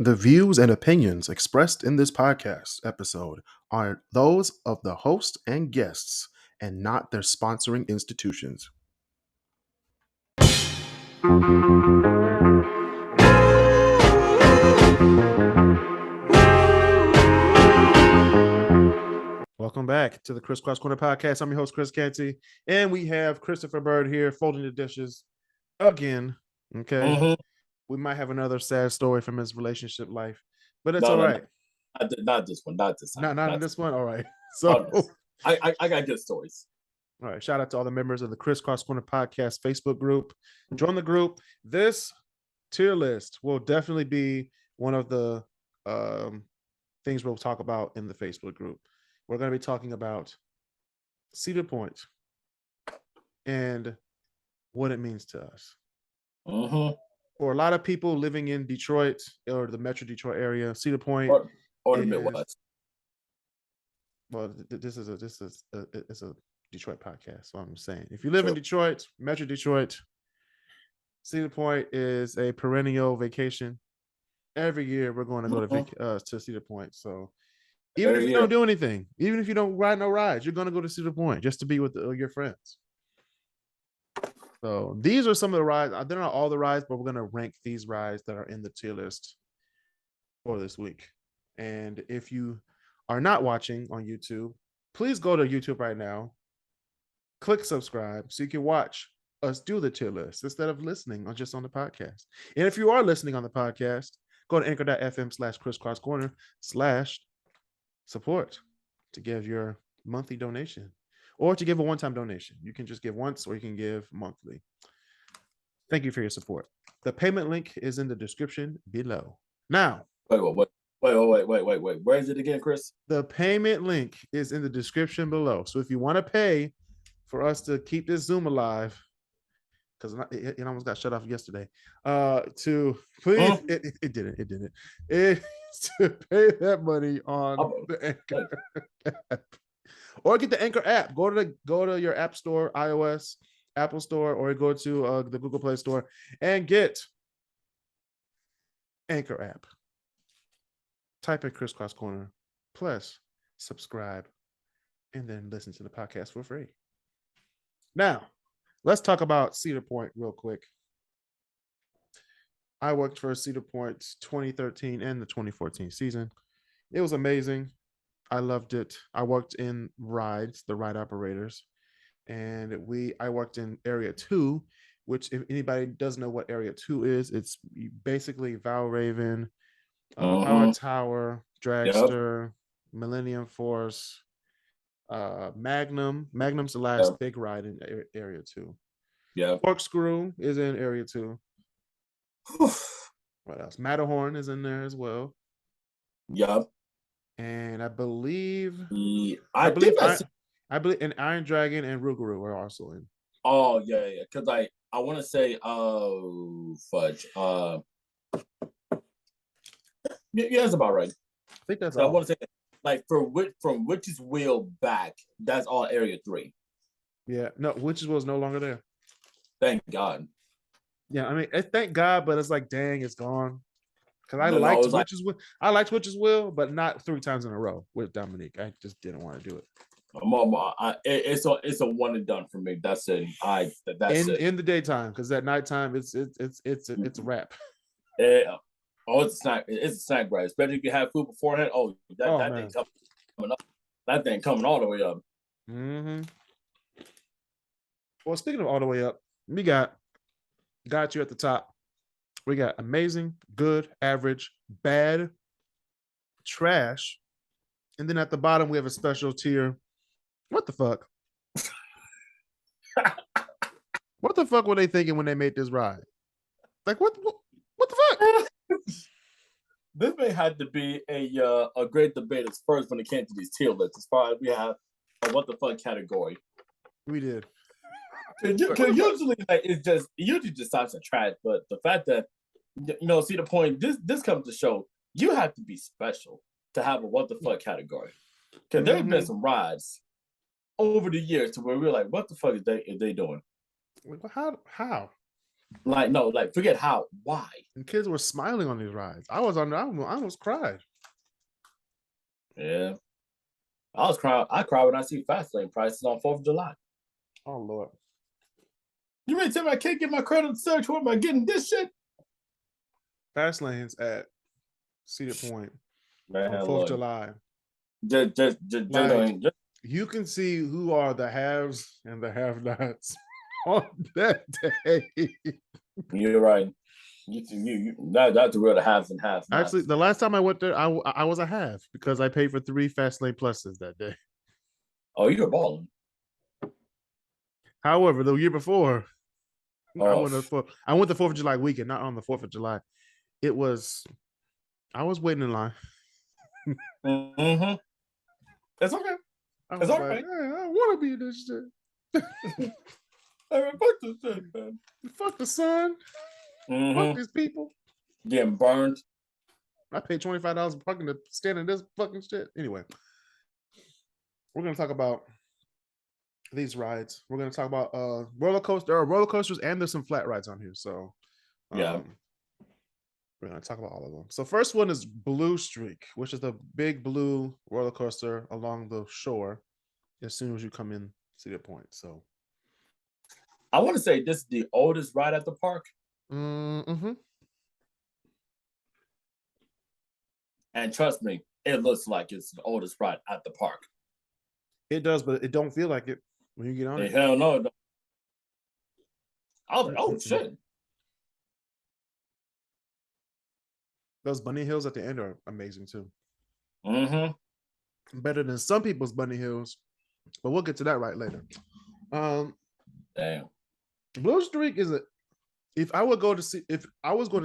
The views and opinions expressed in this podcast episode are those of the host and guests and not their sponsoring institutions. Welcome back to the KrisCross Corner Podcast. I'm your host, Chris Canty, and we have Christopher Bird here folding the dishes again. Okay. We might have another sad story from his relationship life, but it's all right. Not this one. Not this time. Not in this one. All right. So I got good stories. All right. Shout out to all the members of the KrisCross Corner Podcast Facebook group. Join the group. This tier list will definitely be one of the things we'll talk about in the Facebook group. We're going to be talking about Cedar Point and what it means to us. For a lot of people living in Detroit or the Metro Detroit area, Cedar Point or the Midwest. Well, this is a Detroit podcast. So I'm saying, if you live in Detroit, Metro Detroit, Cedar Point is a perennial vacation. Every year we're going to go to Cedar Point. So even if you don't do anything, even if you don't ride no rides, you're going to go to Cedar Point just to be with your friends. So these are some of the rides. They're not all the rides, but we're going to rank these rides that are in the tier list for this week. And if you are not watching on YouTube, please go to YouTube right now, click subscribe so you can watch us do the tier list instead of listening or just on the podcast. And if you are listening on the podcast, go to anchor.fm/KrisCross Corner /support to give your monthly donation. Or to give a one-time donation. You can just give once or you can give monthly. Thank you for your support. The payment link is in the description below. Now. Wait. Where is it again, Chris? The payment link is in the description below. So if you want to pay for us to keep this Zoom alive, because it almost got shut off yesterday, to please, it didn't. It's to pay that money on the Anchor app. Or get the Anchor app. Go to your app store, iOS, Apple Store, or go to the Google Play Store and get Anchor app. Type in KrisCross Corner, plus subscribe, and then listen to the podcast for free. Now, let's talk about Cedar Point real quick. I worked for Cedar Point 2013 and the 2014 season. It was amazing. I loved it. I worked in rides, the ride operators, and I worked in Area 2, which if anybody doesn't know what Area 2 is, it's basically Valraven, Power Tower, Dragster, Millennium Force, Magnum. Magnum's the last big ride in Area 2. Yeah. Corkscrew is in Area 2. What else? Matterhorn is in there as well. Yep. And I believe and Iron Dragon and Rougarou are also in. Oh yeah. Because I want to say fudge. Yeah, that's about right. I think that's all. I want to say like from Witch's Wheel back, that's all Area 3. Yeah, no, Witch's Wheel is no longer there. Thank God. Yeah, I mean, thank God, but it's like, dang, it's gone. Because I liked Witch's Wheel, but not 3 times in a row with Dominique. I just didn't want to do it. It's a one and done for me. That's it. That's it. In the daytime, because at nighttime it's a wrap. It's a snack. It's a snack, right? Especially if you have food beforehand. That thing coming up. That thing coming all the way up. Well, speaking of all the way up, we got you at the top. We got amazing, good, average, bad, trash. And then at the bottom, we have a special tier. What the fuck? What the fuck were they thinking when they made this ride? Like, what the fuck? This may have to be a great debate at first when it came to these tier lists. As far as we have a what the fuck category. We did. Because usually just types of trash, but the fact that Cedar Point, this comes to show you have to be special to have a what the fuck category. Because there have been some rides over the years to where we're like, what the fuck is they doing? How? Like, no, like, forget how. Why? And kids were smiling on these rides. I almost cried. Yeah. I cry when I see Fastlane prices on 4th of July. Oh, Lord. You mean to tell me I can't get my credit search? What am I getting this shit? Fastlane's at Cedar Point Man, on 4th of July. Just you can see who are the haves and the have-nots on that day. You're right. That's the real the haves and have-nots. Actually, the last time I went there, I was a have because I paid for 3 Fastlane Pluses that day. Oh, you're balling. However, the year before, I went the 4th of July weekend, not on the 4th of July. I was waiting in line. Mm-hmm. That's okay. It's all right. Hey, I want to be in this shit. Fuck this shit, man. Fuck the sun. Fuck these people. Getting burned. I paid $25 for fucking to stand in this fucking shit. Anyway, we're gonna talk about these rides. We're gonna talk about roller coaster. There are roller coasters and there's some flat rides on here. So yeah. We're going to talk about all of them. So first one is Blue Streak, which is the big blue roller coaster along the shore as soon as you come in Cedar Point. So I want to say this is the oldest ride at the park. Mm-hmm. And trust me, it looks like it's the oldest ride at the park. It does, but it don't feel like it when you get on it. Hell no. I was like, oh, shit. Those bunny hills at the end are amazing too. Mm-hmm. Better than some people's bunny hills, but we'll get to that right later. Damn. Blue Streak is if I was going to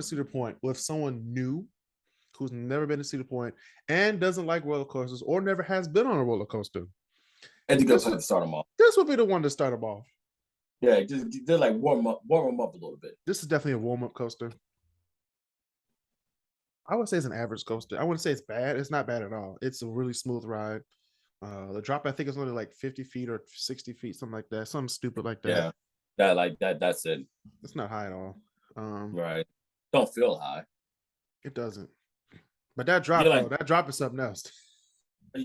Cedar Point with someone new who's never been to Cedar Point and doesn't like roller coasters or never has been on a roller coaster, it's a good place to start them off. This would be the one to start them off. Yeah, just like warm them up a little bit. This is definitely a warm-up coaster. I would say it's an average coaster. I wouldn't say it's bad. It's not bad at all. It's a really smooth ride. The drop, I think, is only like 50 feet or 60 feet, something like that. Something stupid like that. Yeah, that's it. It's not high at all. Right. Don't feel high. It doesn't. But that drop, that drop is something else.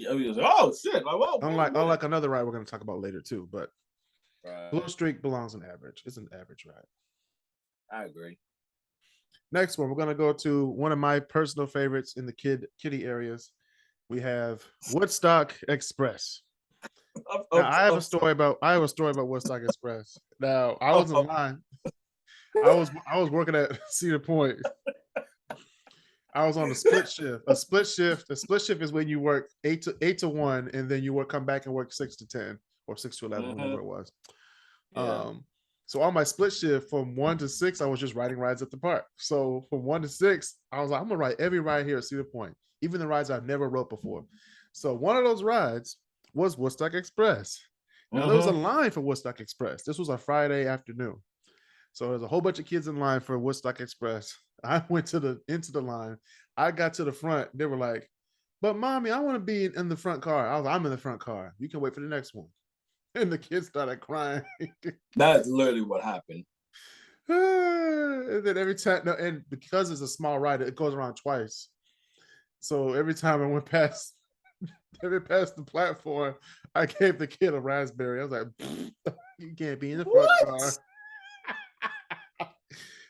Oh, shit. Like, whoa, unlike another ride we're going to talk about later, too. But right. Blue Streak belongs in average. It's an average ride. I agree. Next one, we're going to go to one of my personal favorites in the kiddie areas. We have Woodstock Express. Now, I have a story about Woodstock Express. Now, I was in line. I was working at Cedar Point. I was on a split shift. A split shift is when you work 8 to 1, and then you come back and work 6 to 10 or 6 to 11, whatever it was. Yeah. So on my split shift from 1 to 6, I was just riding rides at the park. So from 1 to 6, I was like, I'm gonna ride every ride here at Cedar Point, even the rides I've never rode before. So one of those rides was Woodstock Express. Now there was a line for Woodstock Express. This was a Friday afternoon. So there's a whole bunch of kids in line for Woodstock Express. I went into the line. I got to the front. They were like, but mommy, I want to be in the front car. I was like, I'm in the front car. You can wait for the next one. And the kids started crying. That's literally what happened. And then every time, and because it's a small ride, it goes around twice. So every time I went past the platform, I gave the kid a raspberry. I was like, you can't be in the front car.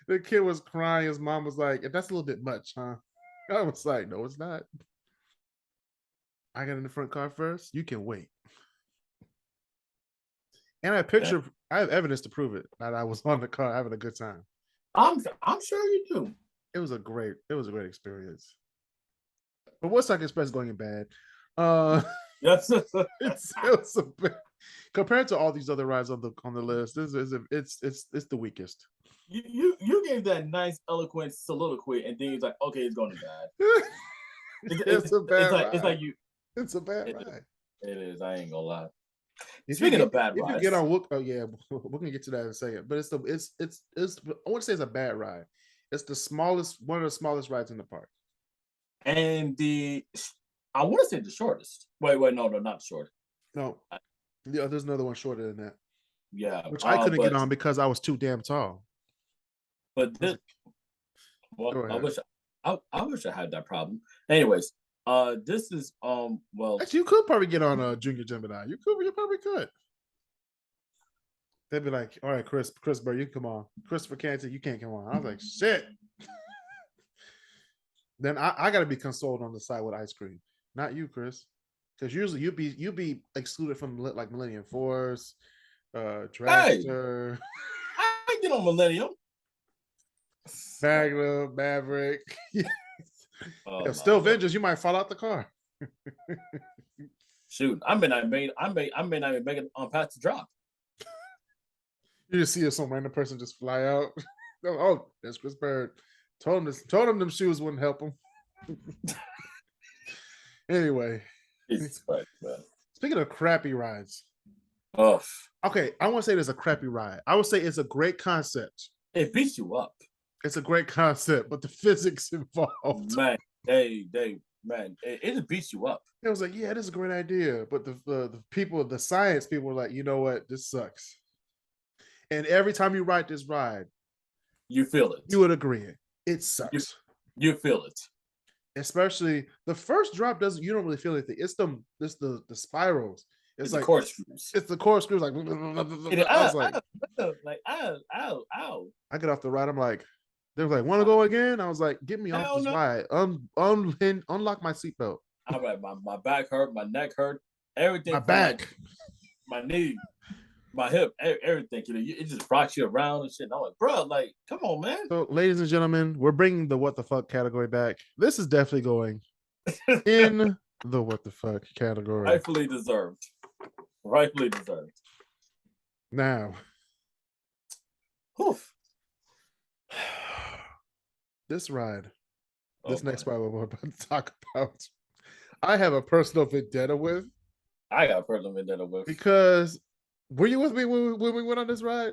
The kid was crying. His mom was like, that's a little bit much, huh? I was like, no, it's not. I got in the front car first. You can wait. And I have evidence to prove it that I was on the car having a good time. I'm sure you do. It was a great experience. But Woodstock Express is going in bad. Yes, it's a bit, compared to all these other rides on the list. It's the weakest. You gave that nice eloquent soliloquy, and then he's like, okay, it's going to bad. It's a bad ride. It's like you. It's a bad ride. It is. I ain't gonna lie. Speaking of bad rides, if you get on, we're gonna get to that in a second. But it's I wouldn't say it's a bad ride. It's one of the smallest rides in the park. And I want to say the shortest. Wait, no, not short. No, yeah, there's another one shorter than that. Yeah, which I couldn't get on because I was too damn tall. But this, well, I wish I had that problem. Anyways, this is well, actually, you could probably get on a Junior Gemini. You probably could. They'd be like, all right, Chris Burr, you can come on. Christopher Canty, you can't come on. I was like, shit. Then I got to be consoled on the side with ice cream, not you, Chris, because usually you be excluded from like Millennium Force, Dragster. Hey, I get on Millennium. Magnum, Maverick. Still Vengeance, you might fall out the car. Shoot, I may not even make it on past the drop. You just see some random person just fly out. Oh, that's Chris Bird. Told him them shoes wouldn't help him. Anyway. Speaking of crappy rides. Oh. Okay, I won't say it's a crappy ride. I would say it's a great concept. It beats you up. It's a great concept, but the physics involved. Man, it beats you up. It was like, yeah, this is a great idea. But the people, the science people were like, you know what? This sucks. And every time you ride this ride, you feel it. You would agree. It sucks. You feel it. Especially the first drop you don't really feel anything. It's the spirals. It's like the corkscrews. It's the corkscrews. Like, I was like, ow. I get off the ride. I'm like, they were like, want to go again? I was like, get me off this ride. Unlock my seatbelt. I'm like, my back hurt, my neck hurt, everything. My back, my knee, my hip, everything. It just rocks you around and shit. And I'm like, bro, like, come on, man. So, ladies and gentlemen, we're bringing the what the fuck category back. This is definitely going in the what the fuck category. Rightfully deserved. Now, this ride, next ride we're about to talk about, I have a personal vendetta with. I got a personal vendetta with. Because, were you with me when we went on this ride?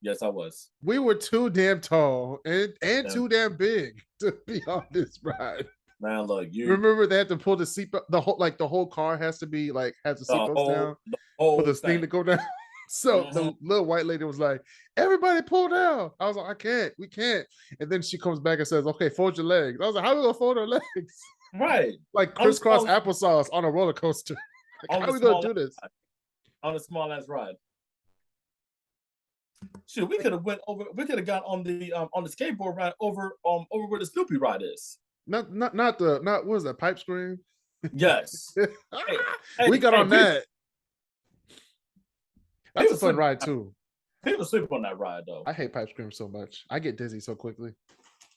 Yes, I was. We were too damn tall and too damn big to be on this ride. Man, look, you remember they had to pull the seatbelt. The whole car has to be like has the seatbelts down for the thing to go down. So the little white lady was like, "Everybody pull down." I was like, we can't." And then she comes back and says, "Okay, fold your legs." I was like, "How are we gonna fold our legs?" Right, like KrisCross applesauce on a roller coaster. Like, how are we gonna do this on a small ass ride? Shoot, we could have went over. We could have got on the skateboard ride over where the Snoopy ride is. Not what was that, pipe screen? Yes. We got on that. That's a fun ride too. People sleep on that ride though. I hate pipe scream so much. I get dizzy so quickly.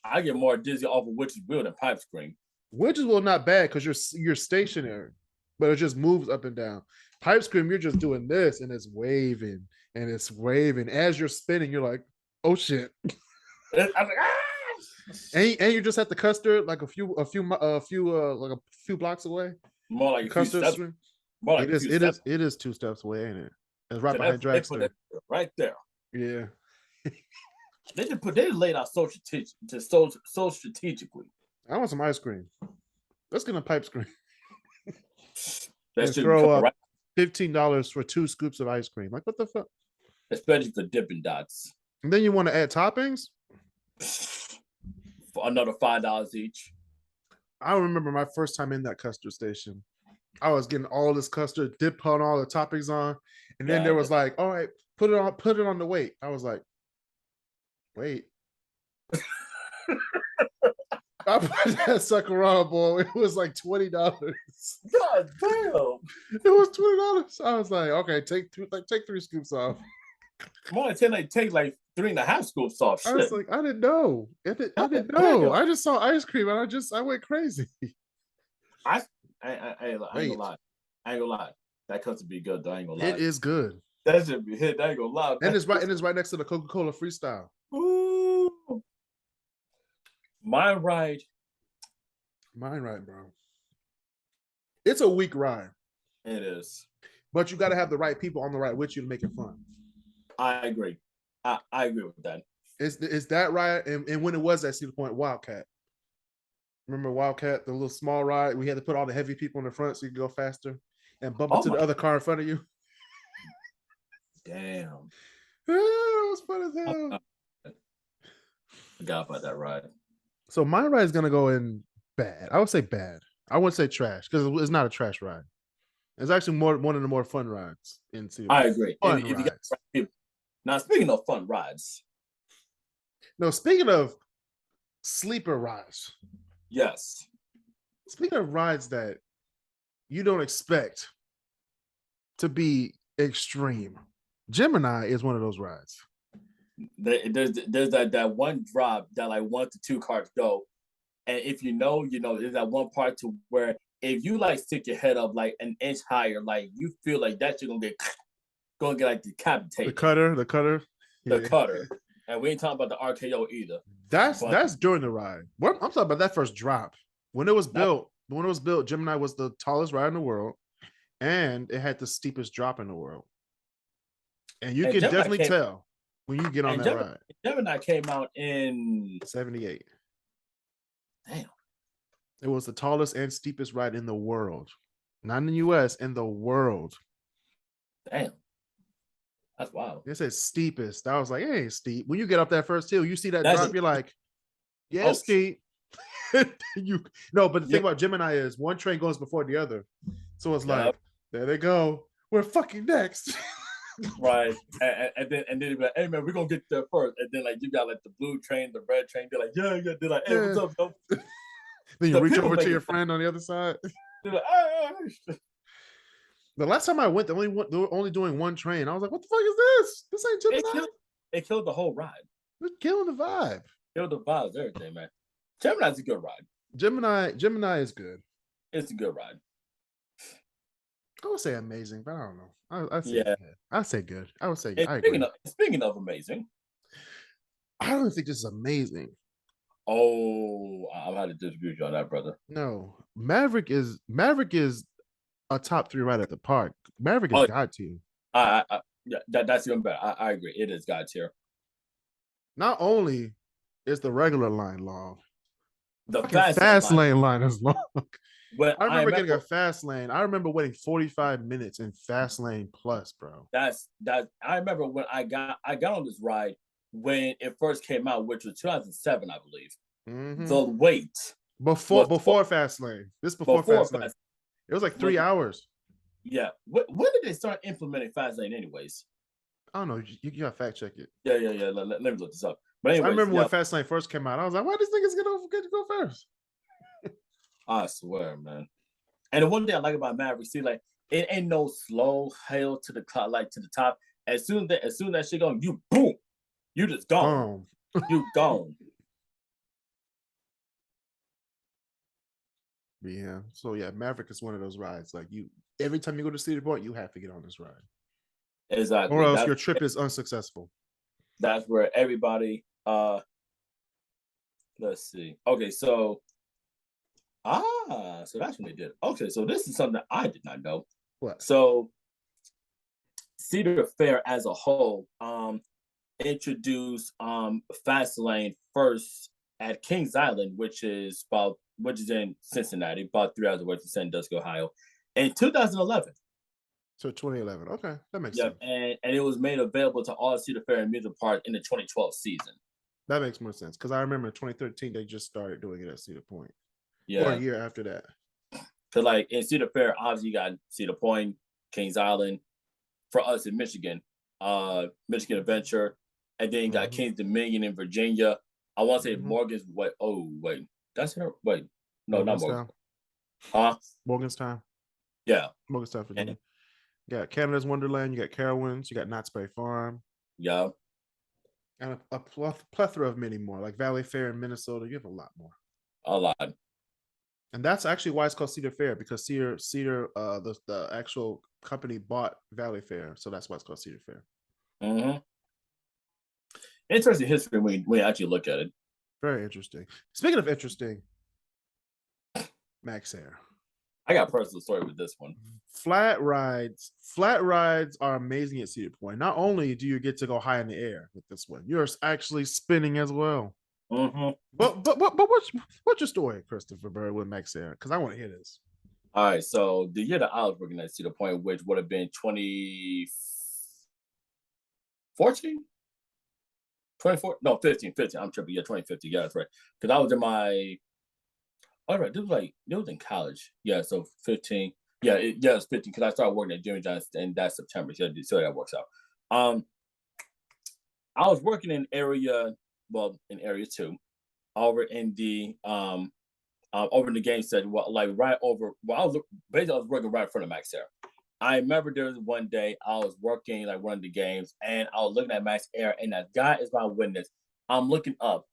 I get more dizzy off of Witch's Wheel than pipe scream. Witch's Wheel not bad because you're stationary, but it just moves up and down. Pipe scream, you're just doing this and it's waving and it's waving as you're spinning. You're like, oh shit. I'm like, ah! And you just at the custard like a few blocks away. More like custard. More like it is 2 steps away, ain't it? It's right behind Dragster. Right there. Yeah. They laid out so strategically. I want some ice cream. Let's get a pipe screen. Let's throw up $15 for 2 scoops of ice cream. Like, what the fuck? Especially for Dippin' Dots. And then you want to add toppings? For another $5 each. I remember my first time in that custard station. I was getting all this custard, putting all the toppings on, and then there was like, all right, put it on the weight. I was like, wait. I put that sucker on, boy. It was like $20. God damn! It was $20. I was like, okay, take 3 scoops off. More than 10, they take like 3.5 scoops off. Shit. I was like, I didn't know. I didn't know. I just saw ice cream and I went crazy. I ain't gonna lie. That custard be good though. I ain't gonna lie. It is good. That should be hit. I ain't gonna lie. And it's right next to the Coca-Cola Freestyle. Ooh. Mine ride, bro. It's a weak ride. It is. But you got to have the right people on the ride with you to make it fun. I agree. I agree with that. It's that ride, and when it was at Cedar Point, Wildcat. Remember Wildcat, the little small ride? We had to put all the heavy people in the front so you could go faster and bump into the other car in front of you. Damn. It was fun as hell. Forgot about that ride. So my ride is gonna go in bad. I would say bad. I wouldn't say trash because it's not a trash ride. It's actually one of the more fun rides in Cedar I Point. agree. Fun If you got rides. people. Now, speaking of fun rides, No, speaking of sleeper rides, yes, speaking of rides that you don't expect to be extreme, Gemini is one of those rides. there's that one drop that like 1 to 2 cars go, and if you know, there's that one part to where if you like stick your head up like an inch higher, like you feel like that you're gonna get like decapitated. The cutter, the yeah. cutter, and we ain't talking about the RKO either. That's during the ride. I'm talking about that first drop when it was built. When it was built, Gemini was the tallest ride in the world, and it had the steepest drop in the world. And you can definitely tell when you get on that ride. Gemini came out in 78. Damn. It was the tallest and steepest ride in the world. Not in the US, in the world. Damn. That's wild. It said steepest. I was like, it ain't steep. When you get up that first hill, you see that drop, you're like, yeah, it's steep. But the thing about Gemini is one train goes before the other. So it's like, there they go. We're fucking next. Right. And then they're like, hey man, we're gonna get there first. And then like you got like the blue train, the red train, they're like, yeah. They're like, hey, what's up, bro? Then you reach over to your friend on the other side. They're like, hey. The last time I went, they were only doing one train. I was like, what the fuck is this? This ain't Gemini. It killed the whole ride. It's killing the vibe. Killed the vibe, everything, man. Gemini's a good ride. Gemini is good. It's a good ride. I would say amazing, but I don't know. I'd say good. I would say good. Speaking of amazing, I don't think this is amazing. Oh, I'm going to disagree with you on that, brother. No, Maverick is a top 3 ride at the park. Maverick is God tier. That's even better. I agree. It is God tier. Not only is the regular line long, the fast lane line is long. But I remember getting a fast lane. I remember waiting 45 minutes in fast lane plus, bro. I remember when I got on this ride when it first came out, which was 2007, I believe. Mm-hmm. The wait before fast lane. This before fast lane. It was like 3 hours. Yeah. When did they start implementing fast lane, anyways? I don't know. You gotta fact check it. Yeah. Let me look this up. But anyways, I remember when fast lane first came out. I was like, why these niggas get to go first? I swear, man. And the one thing I like about Maverick, see, like it ain't no slow hail to the like to the top. As soon as that shit going, you boom, you just gone. You gone. Yeah. So yeah, Maverick is one of those rides. Like every time you go to Cedar Point, you have to get on this ride. Exactly. Or else your trip is unsuccessful. That's where everybody. Let's see. Okay, so. So that's when they did. Okay, so this is something I did not know. What? So Cedar Fair as a whole introduced fast lane first at Kings Island, which is in Cincinnati, about 3 hours away from Sandusky, Ohio, in 2011. So 2011. Okay, that makes sense. And it was made available to all Cedar Fair amusement parks in the 2012 season. That makes more sense because I remember in 2013 they just started doing it at Cedar Point. Yeah. Or a year after that. Because like in Cedar Fair, obviously you got Cedar Point, Kings Island. For us in Michigan, Michigan Adventure, and then you got Kings Dominion in Virginia. I want to say Morgan's. That's her. Wait, no, not Morgan. Huh? Morganstown. Yeah, Morganstown, Virginia. You got Canada's Wonderland. You got Carowinds. You got Knott's Berry Farm. Yeah, and a plethora of many more, like Valley Fair in Minnesota. You have a lot more. A lot. And that's actually why it's called Cedar Fair, because Cedar, the actual company bought Valley Fair, so that's why it's called Cedar Fair. Mm-hmm. Interesting history when we actually look at it. Very interesting. Speaking of interesting, Max Air. I got a personal story with this one. Flat rides are amazing at Cedar Point. Not only do you get to go high in the air with this one, you're actually spinning as well. Mm-hmm. But what's your story, Christopher Bird, with Max Air? Because I want to hear this. All right, so the year that I was working at Cedar Point, which would have been 2014, 24? No, 15. I'm tripping. Yeah, 2015. Yeah, that's right. Because I was in my. All right, this was in college. Yeah, so 15. Yeah, it's 15 because I started working at Jimmy John's in that September. So that works out. I was working in area 2, over in the over in the game setting, like right over. Well, I was working right in front of Max Air. I remember there was one day I was working like one of the games, and I was looking at Max Air, and that guy is my witness. I'm looking up,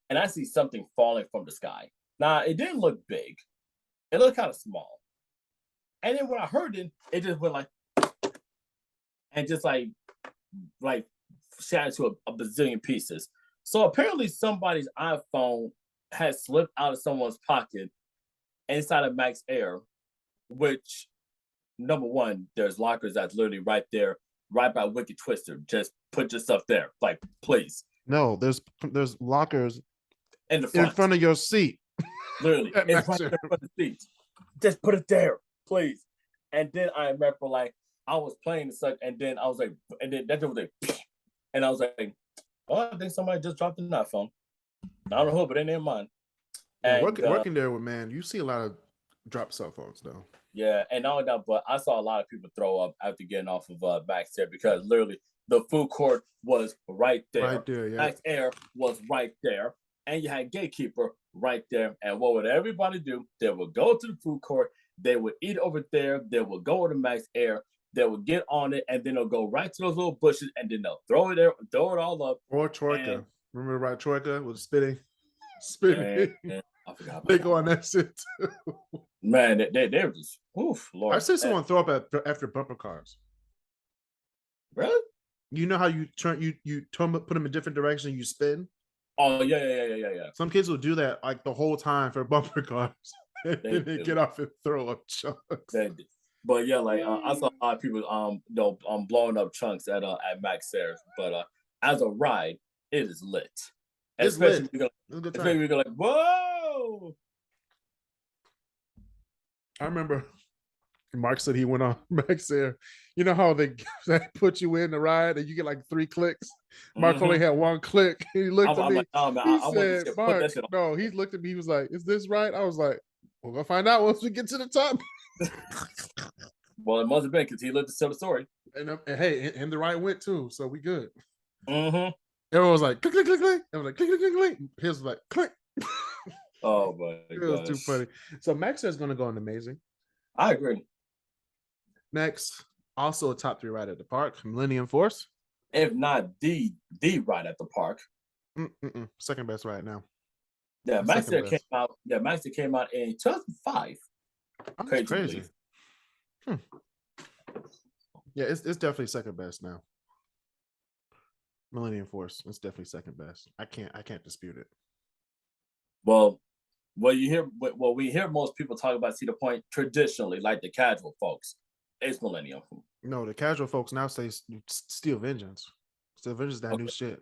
and I see something falling from the sky. Now it didn't look big; it looked kind of small. And then when I heard it, it just went like, and just like shattered to a bazillion pieces. So apparently somebody's iPhone had slipped out of someone's pocket inside of Max Air, which, number one, there's lockers that's literally right there, right by Wicked Twister. Just put your stuff there, like, please. No, there's lockers in front of your seat. Literally, it's right there in front of the seat. Just put it there, please. And then I remember, like, I was playing and such, and then I was like, and then that was like, and I was like, oh, I think somebody just dropped an iPhone. I don't know who, but they didn't mind. And, working there with man, you see a lot of drop cell phones though. Yeah, and not only that, but I saw a lot of people throw up after getting off of Max Air because literally the food court was right there. Right there, yeah. Max Air was right there, and you had Gatekeeper right there. And what would everybody do? They would go to the food court, they would eat over there, they would go to Max Air, they would get on it, and then they'll go right to those little bushes, and then they'll throw it there, throw it all up. Or Troika. Remember right? Troika was spitting. Man, I forgot. They go on that shit too. Man, they were just, oof, Lord. I see someone throw up after bumper cars. Really? You know how you turn put them in different directions, you spin? Oh, yeah. Some kids will do that like the whole time for bumper cars. They get off and throw up chunks. But yeah, like I saw a lot of people blowing up chunks at Max Air. But as a ride, it is lit. It's especially lit. Especially we go like, whoa. I remember Mark said he went on Max Air. You know how they put you in the ride and you get like 3 clicks? Mark only had 1 click. He looked at me. He said, Mark, no, he looked at me. He was like, is this right? I was like, we're going to find out once we get to the top. Well, it must have been because he lived to tell the story. And hey, and the ride went too, so we good. Mm-hmm. Everyone was like, click, click, click, click. I was like, click, click, click, click. His was like, click. Oh, my God. It was too funny. So Max is going to go on Amazing. I agree. Next, also a top 3 ride at the park, Millennium Force. If not the ride at the park. Second best ride now. Yeah, Max came out. Yeah, Max came out in 2005. Oh, that's crazy. Yeah, it's definitely second best now. Millennium Force, it's definitely second best. I can't dispute it. Well, we hear most people talk about Cedar Point traditionally, like the casual folks. It's Millennium. No, the casual folks now say Steel Vengeance. Steel Vengeance is that new shit.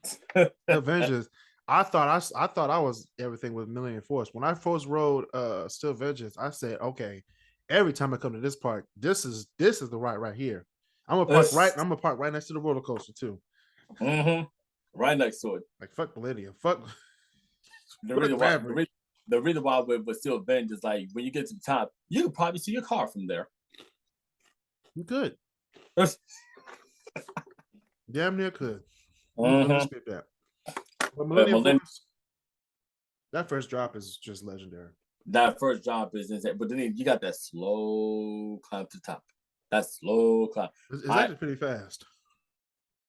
Steel Vengeance. I thought I was everything with Millennium Force. When I first rode Steel Vengeance, I said, okay, every time I come to this park, this is the ride right here. I'm gonna park right next to the roller coaster too. Mm-hmm. Right next to it. Like fuck Millennium. Fuck. The reason why with Steel Vengeance, like when you get to the top, you can probably see your car from there. You could. Damn near could. Mm-hmm. That. But Millennium Force, that first drop is just legendary. That first drop is insane, but then you got that slow climb to the top. That slow climb. It's actually pretty fast.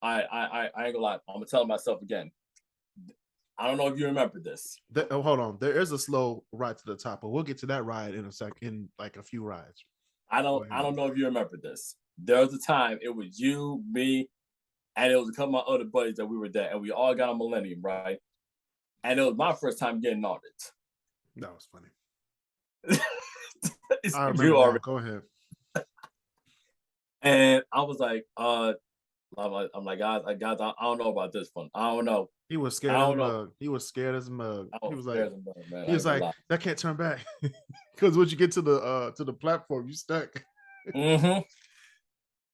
I ain't gonna lie. I'm gonna tell myself again. I don't know if you remember this. Hold on. There is a slow ride to the top, but we'll get to that ride in a second, in like a few rides. I don't know if you remember this. There was a time it was you, me, and it was a couple of my other buddies that we were there, and we all got on Millennium, right? And it was my first time getting on it. That was funny. I remember you already. Go ahead. And I was like, I'm like, guys, I don't know about this one. I don't know. He was scared as a mug. He was scared as a mug. He was like, that can't turn back. Because once you get to the platform, you stuck. Mm-hmm.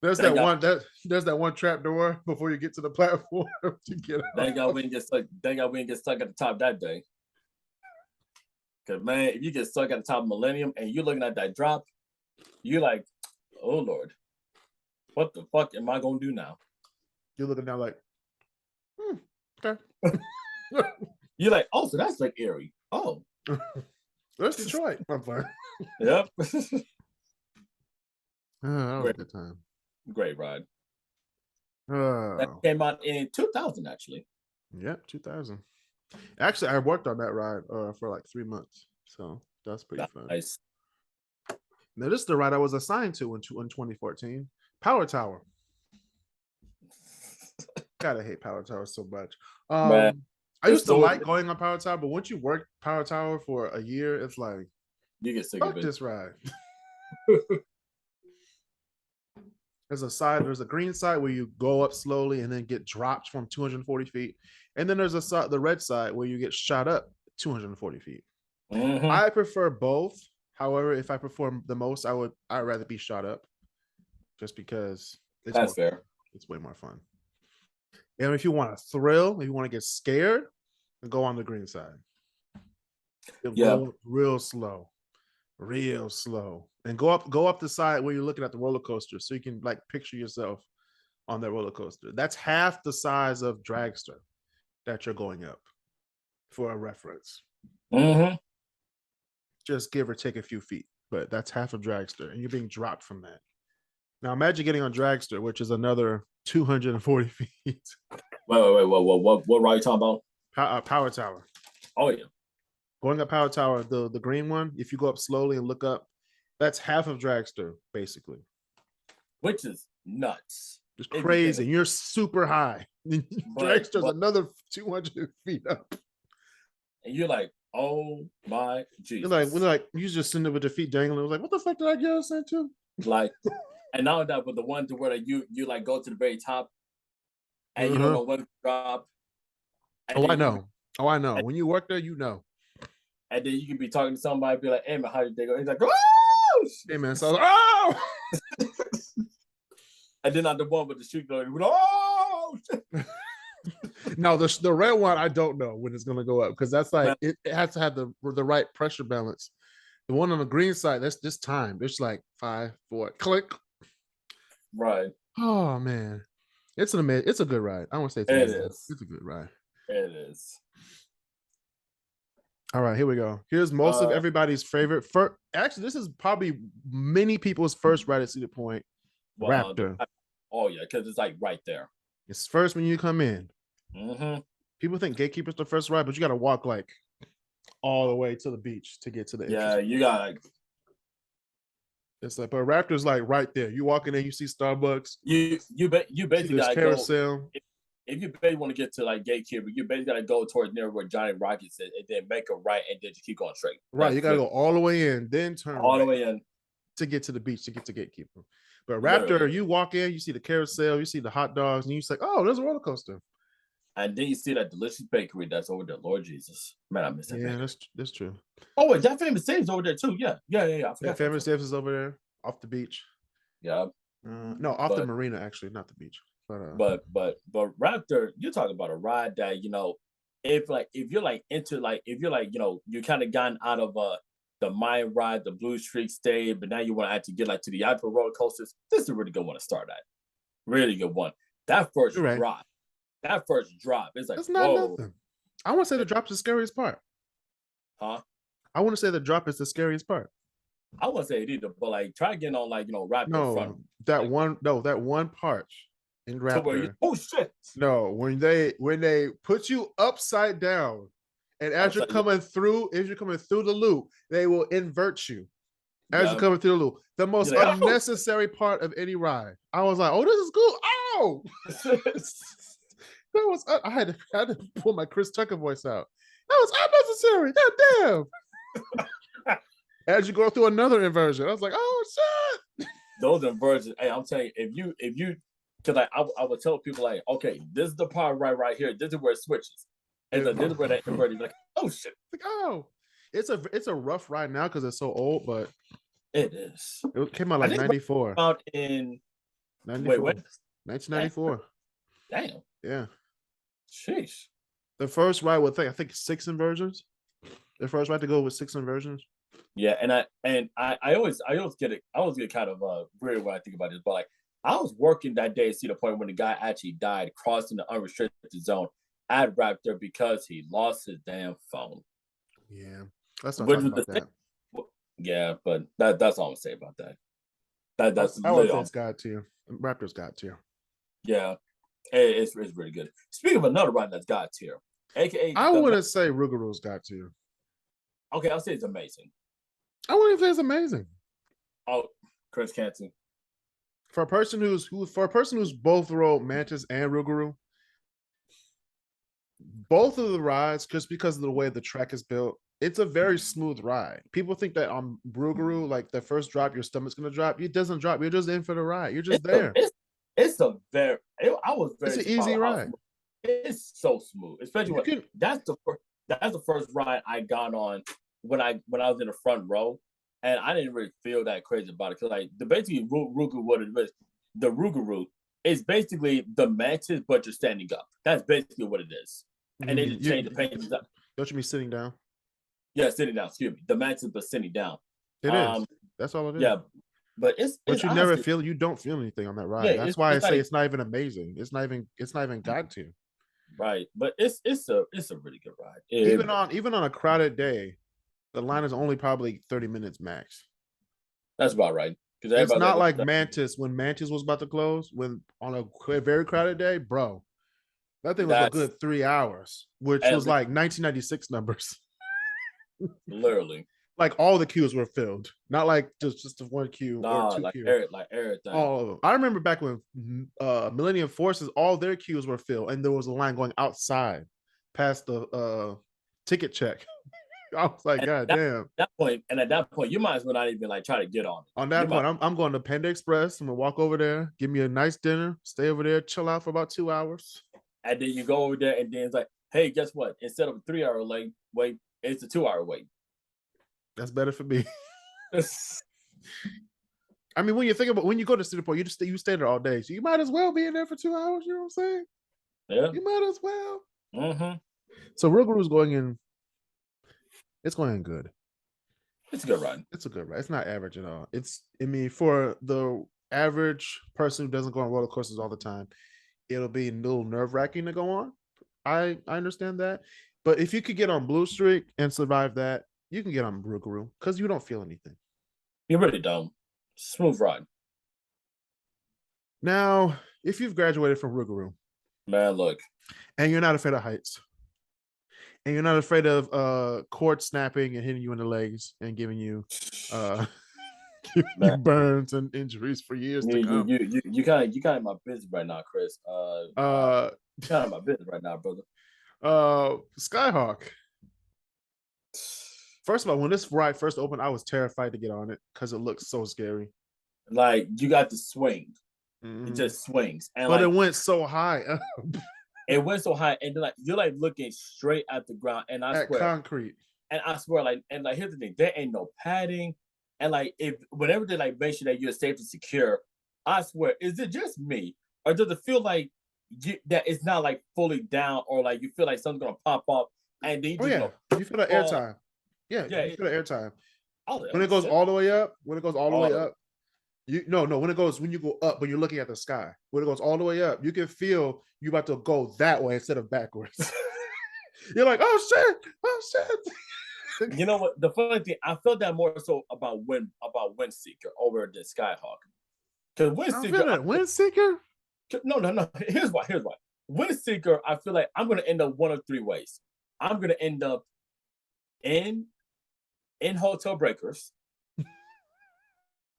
There's that one trap door before you get to the platform to get out. Thank God we didn't get stuck. Thank God we didn't get stuck at the top that day. Cause man, if you get stuck at the top of Millennium and you're looking at that drop, you're like, oh Lord, what the fuck am I gonna do now? You're looking down like, okay. You're like, oh, so that's like Erie. Oh. That's Detroit. I'm fine. Yep. That was a good time. Great ride. That came out in 2000, actually. Yep, 2000. Actually, I worked on that ride for like 3 months, so that's pretty fun. Nice. Now, this is the ride I was assigned to in 2014. Power Tower. Gotta hate Power Tower so much. I used to like going on Power Tower, but once you work Power Tower for a year, it's like, you get sick of it. This ride. There's a green side where you go up slowly and then get dropped from 240 feet. And then there's the red side where you get shot up 240 feet. Mm-hmm. I prefer both. However, if I perform the most, I'd rather be shot up just because that's fair. It's way more fun. And if you want a thrill, if you want to get scared, then go on the green side. Real slow. And go up the side where you're looking at the roller coaster so you can like picture yourself on that roller coaster. That's half the size of Dragster that you're going up, for a reference. Mm-hmm. Just give or take a few feet, but that's half of Dragster, and you're being dropped from that. Now imagine getting on Dragster, which is another 240 feet. Wait. What ride are you talking about? Power Tower. Oh yeah. Going up Power Tower, the green one, if you go up slowly and look up, that's half of Dragster, basically. Which is nuts. It's crazy. You're super high. Dragster's another 200 feet up. And you're like, oh my Jesus. You're like, you just sitting there with your feet dangling. I was like, what the fuck did I get us into? Like, and now that with the one to where you like go to the very top and you don't know when to drop. I know. When you work there, you know. And then you can be talking to somebody, be like, hey man, how did they go? He's like, oh! Hey man, so I was like, oh! And then on the one with the shoot going, oh! No, the red one, I don't know when it's gonna go up because that's like it has to have the right pressure balance. The one on the green side, that's this time. It's like 5, 4, click. Right. Oh man, it's a good ride. I don't want to say it is. It's a good ride. It is. All right, here we go. Here's most of everybody's favorite. Actually, this is probably many people's first ride at Cedar Point. Raptor. Oh yeah, because it's like right there. It's first when you come in. Mm-hmm. People think Gatekeeper's the first ride, but you got to walk like all the way to the beach to get to the entrance. Yeah, you got. It's like, but Raptor's like right there. You walk in there, you see Starbucks. You basically got to carousel. Go. If you basically want to get to like Gatekeeper, you basically got to go towards near where Johnny Rockets is, and then make a right, and then just keep going straight. Right, you got to go all the way in, then turn all the way in to get to the beach to get to Gatekeeper. But Raptor, you walk in, you see the carousel, you see the hot dogs, and you're like, oh, there's a roller coaster. And then you see that delicious bakery that's over there. Lord Jesus, man, I miss that. Yeah, that's true. Oh wait, that Famous Dave's over there too. Yeah. Famous Dave's is over there, off the beach. Yeah. No, off the marina actually, not the beach. But Raptor, you're talking about a ride that if you kind of gotten out of the Mayan ride, the Blue Streak stay, but now you want to actually get like to the actual roller coasters. This is a really good one to start at. Really good one. That first drop. That first drop is like, that's not nothing. I want to say the drop is the scariest part. Huh? I want to say the drop is the scariest part. I wouldn't say it either, but like try getting on Raptor front. That one part in Raptor. Oh shit! No, when they put you upside down, and as you're coming through the loop, they will invert you. As you're coming through the loop, the most unnecessary part of any ride. I was like, "Oh, this is cool." Oh, that was. I had to pull my Chris Tucker voice out. That was unnecessary. God damn. As you go through another inversion, I was like, "Oh shit!" Those inversions. Hey, I'm telling you, if you, because I would tell people like, okay, this is the part right here. This is where it switches, and this is where that inverted. Like, oh shit. Like, oh, it's a rough ride now because it's so old, but it is. It came out like 94. Out in 94. Wait. 1994. Damn. Yeah. Sheesh. The first ride with I think 6 inversions. The first ride to go with 6 inversions. Yeah, and I always get it. I always get kind of weird when I think about this, but like I was working that day at Cedar Point when the guy actually died crossing the unrestricted zone at Raptor because he lost his damn phone. Yeah, let's not Which talk about that. Yeah, but that's all I'm gonna say about that. That's I would say it's God tier. Raptors God tier. Yeah, it's really good. Speaking of another ride that's God tier, aka I wouldn't say Rougarou's God tier. Okay, I'll say it's amazing. I wouldn't say it's amazing. Oh, Chris Canty. For a person who's both rode Mantis and Rougarou, both of the rides, just because of the way the track is built, it's a very smooth ride. People think that on Rougarou, like the first drop, your stomach's gonna drop. It doesn't drop. You're just in for the ride. You're just there. It's a very. I was very. It's an easy ride. It's so smooth, especially that's the first ride I got on when I was in the front row, and I didn't really feel that crazy about it because like basically Rougarou, what it is, the Rougarou is basically the Mantis, but you're standing up. That's basically what it is, and they just change the paint. Don't you mean sitting down? Yeah, sitting down. Excuse me, the Mantis, but sitting down. It is. That's all it is. Yeah, but you never feel. You don't feel anything on that ride. Yeah, that's why I say it's not even amazing. It's not even God tier. Right, but it's a really good ride. Even on a crowded day, the line is only probably 30 minutes max. That's about right. Because it's not like Mantis when Mantis was about to close. When on a very crowded day, bro, that thing was a good 3 hours, which was like 1996 numbers. Literally, like all the queues were filled, not like just the one queue or two queues. Like everything. All of them. I remember back when Millennium Forces, all their queues were filled, and there was a line going outside past the ticket check. I was like, God damn. At that point, you might as well not even like try to get on it. On that point, I'm going to Panda Express. I'm gonna walk over there, give me a nice dinner, stay over there, chill out for about 2 hours. And then you go over there, and then it's like, hey, guess what? Instead of a 3 hour wait, it's a 2 hour wait. That's better for me. I mean, when you think about when you go to Cedar Point, you stay there all day, so you might as well be in there for 2 hours. You know what I'm saying? Yeah, you might as well. Mm-hmm. So Rougarou's going in. It's going in good. It's a good ride. It's a good ride. It's not average at all. For the average person who doesn't go on roller coasters all the time, it'll be a little nerve-wracking to go on. I understand that. But if you could get on Blue Streak and survive that, you can get on Rougarou because you don't feel anything. You really don't. Smooth ride. Now, if you've graduated from Rougarou, man, look, and you're not afraid of heights, and you're not afraid of cord snapping and hitting you in the legs and giving you burns and injuries for years to come. You kind of my business right now, Chris. Kind of my business right now, brother. Skyhawk. First of all, when this ride first opened, I was terrified to get on it because it looks so scary. Like you got the swing, it just swings, but it went so high. It went so high, and then like you're like looking straight at the ground, and I swear, concrete. And I swear, here's the thing: there ain't no padding, and like whenever they like make sure that you're safe and secure, I swear, is it just me, or does it feel like that it's not like fully down, or like you feel like something's gonna pop up, and then you feel the airtime. Yeah, you feel the airtime. When it goes all the way up, when you go up, when you're looking at the sky, when it goes all the way up, you can feel you about to go that way instead of backwards. You're like, oh shit. You know what? The funny thing, I felt that more so about Windseeker over the Skyhawk. Because Windseeker? No. Here's why. Windseeker, I feel like I'm gonna end up one of three ways. I'm gonna end up in hotel breakers.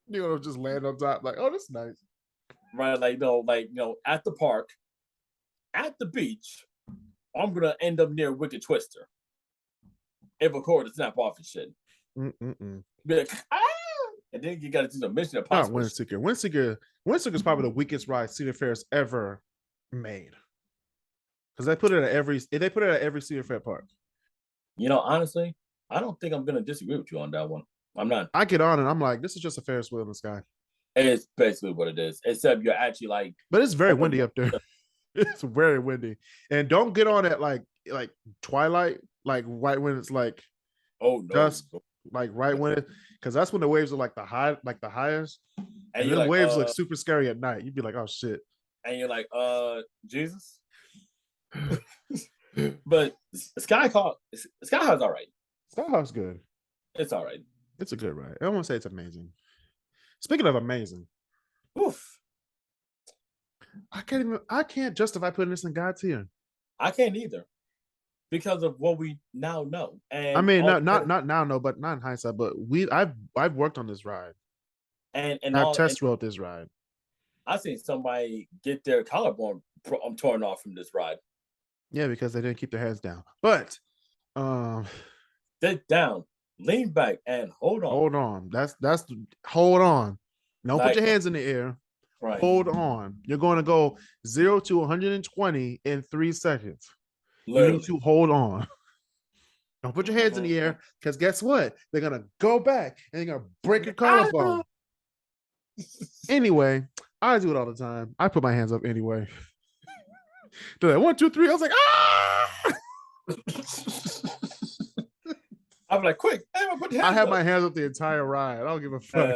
You're gonna just land on top, like, oh, that's nice. Right, at the park, at the beach, I'm gonna end up near Wicked Twister. If a cord to snap off and shit. Be like, and then you gotta do the Mission Impossible. Not Windseeker. Windseeker is probably the weakest ride Cedar Fair's ever made. Because they put it at every Cedar Fair park. You know, honestly, I don't think I'm gonna disagree with you on that one. I'm not. I get on and I'm like, this is just a Ferris wheel in the sky. It's basically what it is. Except you're actually like. But it's very windy up there. It's very windy. And don't get on at like twilight, like right when it's like dusk, like right when it, because that's when the waves are like the highest. And then like, waves look super scary at night. You'd be like, oh shit. And you're like, Jesus. But Sky Hawk's all right. Sky Hawk's good. It's all right. It's a good ride. I don't want to say it's amazing. Speaking of amazing, oof. I can't justify putting this in God's tier. I can't either. Because of what we now know. And I mean, not now, no, but not in hindsight. But I've worked on this ride. And I've test rode this ride. I've seen somebody get their collarbone torn off from this ride. Yeah, because they didn't keep their heads down. But sit down, lean back, and hold on. Hold on. That's hold on. Don't put your hands in the air. Right. Hold on. You're going to go 0 to 120 in 3 seconds. Literally. You need to hold on. Don't put your hands in the air, because guess what? They're gonna go back and they're gonna break your collarbone. Anyway, I do it all the time. I put my hands up anyway. They're like 1, 2, 3. I was like, I'm like, quick! I have my hands up the entire ride. I don't give a fuck. I'm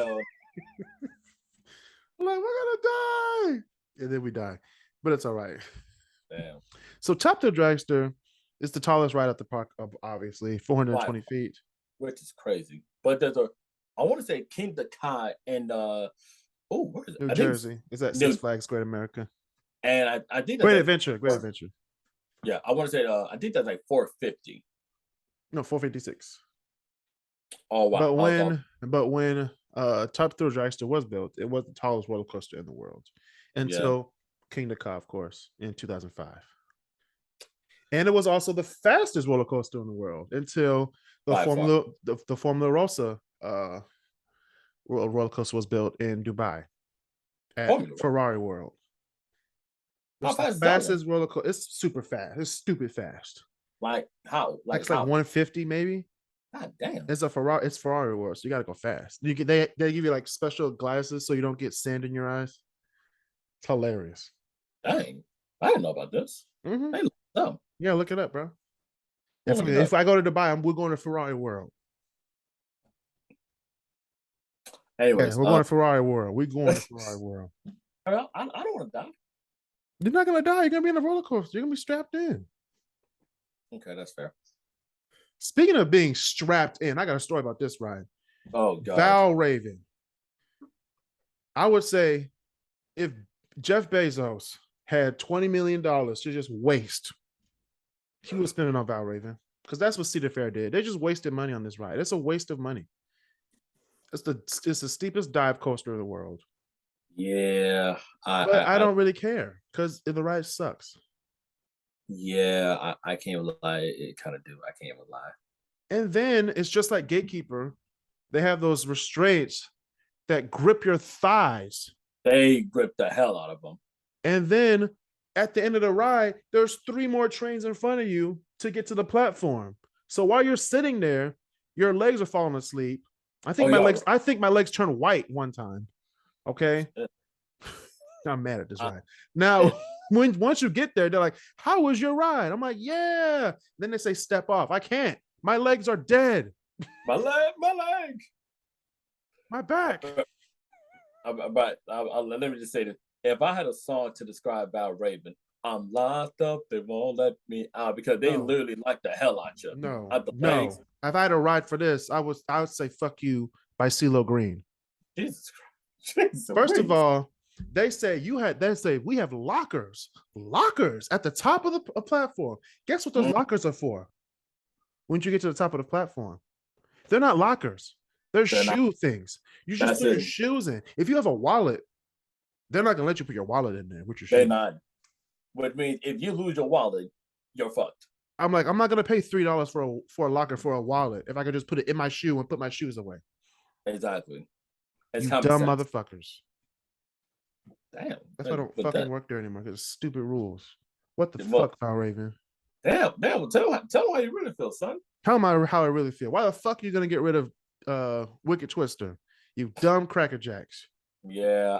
like, we're gonna die, and then we die, but it's all right. Damn. So Top Thrill Dragster is the tallest ride at the park, obviously, 420 feet. Which is crazy. But there's I want to say King the Kai and where is it? New Jersey. Is that Six Flags Great America? And I think Great Adventure. Yeah, I want to say I think that's like 450. No, 456. Oh wow. But when Top Thrill Dragster was built, it was the tallest roller coaster in the world until King the Kai, of course, in 2005. And it was also the fastest roller coaster in the world until the Formula Rossa roller coaster was built in Dubai at Ferrari World. How fast is fastest roller coaster? It's super fast. It's stupid fast. Like how? Like it's like 150 maybe. God damn. It's Ferrari World, so you gotta go fast. They give you like special glasses so you don't get sand in your eyes. It's hilarious. Dang, I didn't know about this. Mm-hmm. Hey, no. Yeah, look it up, bro. If I go to Dubai, we're going to Ferrari World. Anyways, we're going to Ferrari World. We're going to Ferrari World. I don't want to die. You're not gonna die. You're gonna be in a roller coaster. You're gonna be strapped in. Okay, that's fair. Speaking of being strapped in, I got a story about this ride. Oh God, Valravn. I would say if Jeff Bezos had $20 million to just waste, he was spending on Valravn, because that's what Cedar Fair did. They just wasted money on this ride. It's a waste of money. It's the steepest dive coaster in the world. Yeah, I don't really care, because the ride sucks. Yeah, I can't lie. It kind of do. I can't even lie. And then it's just like Gatekeeper. They have those restraints that grip your thighs. They grip the hell out of them. And then at the end of the ride, there's 3 more trains in front of you to get to the platform. So while you're sitting there, your legs are falling asleep. I think my legs turned white one time. Okay. I'm mad at this ride. Now, once you get there, they're like, how was your ride? I'm like, yeah. Then they say, step off. I can't. My legs are dead. My leg. My back. But let me just say this. If I had a song to describe Valravn, I'm locked up, they won't let me out, because they literally like the hell out you. No. If I had a ride for this, I would say "Fuck You" by CeeLo Green. Jesus Christ. First of all, they say we have lockers at the top of the platform. Guess what those lockers are for? When you get to the top of the platform, they're not lockers. They're shoe things. You just put your shoes in. If you have a wallet, they're not gonna let you put your wallet in there with your shoes. They're not. Which means if you lose your wallet, you're fucked. I'm like, I'm not gonna pay $3 for a locker for a wallet if I could just put it in my shoe and put my shoes away. Exactly. It's you dumb motherfuckers. Damn. That's why I don't fucking work there anymore, because stupid rules. What the fuck, Valravn? Damn. Tell them how you really feel, son. How I really feel. Why the fuck are you gonna get rid of Wicked Twister? You dumb Cracker Jacks. Yeah,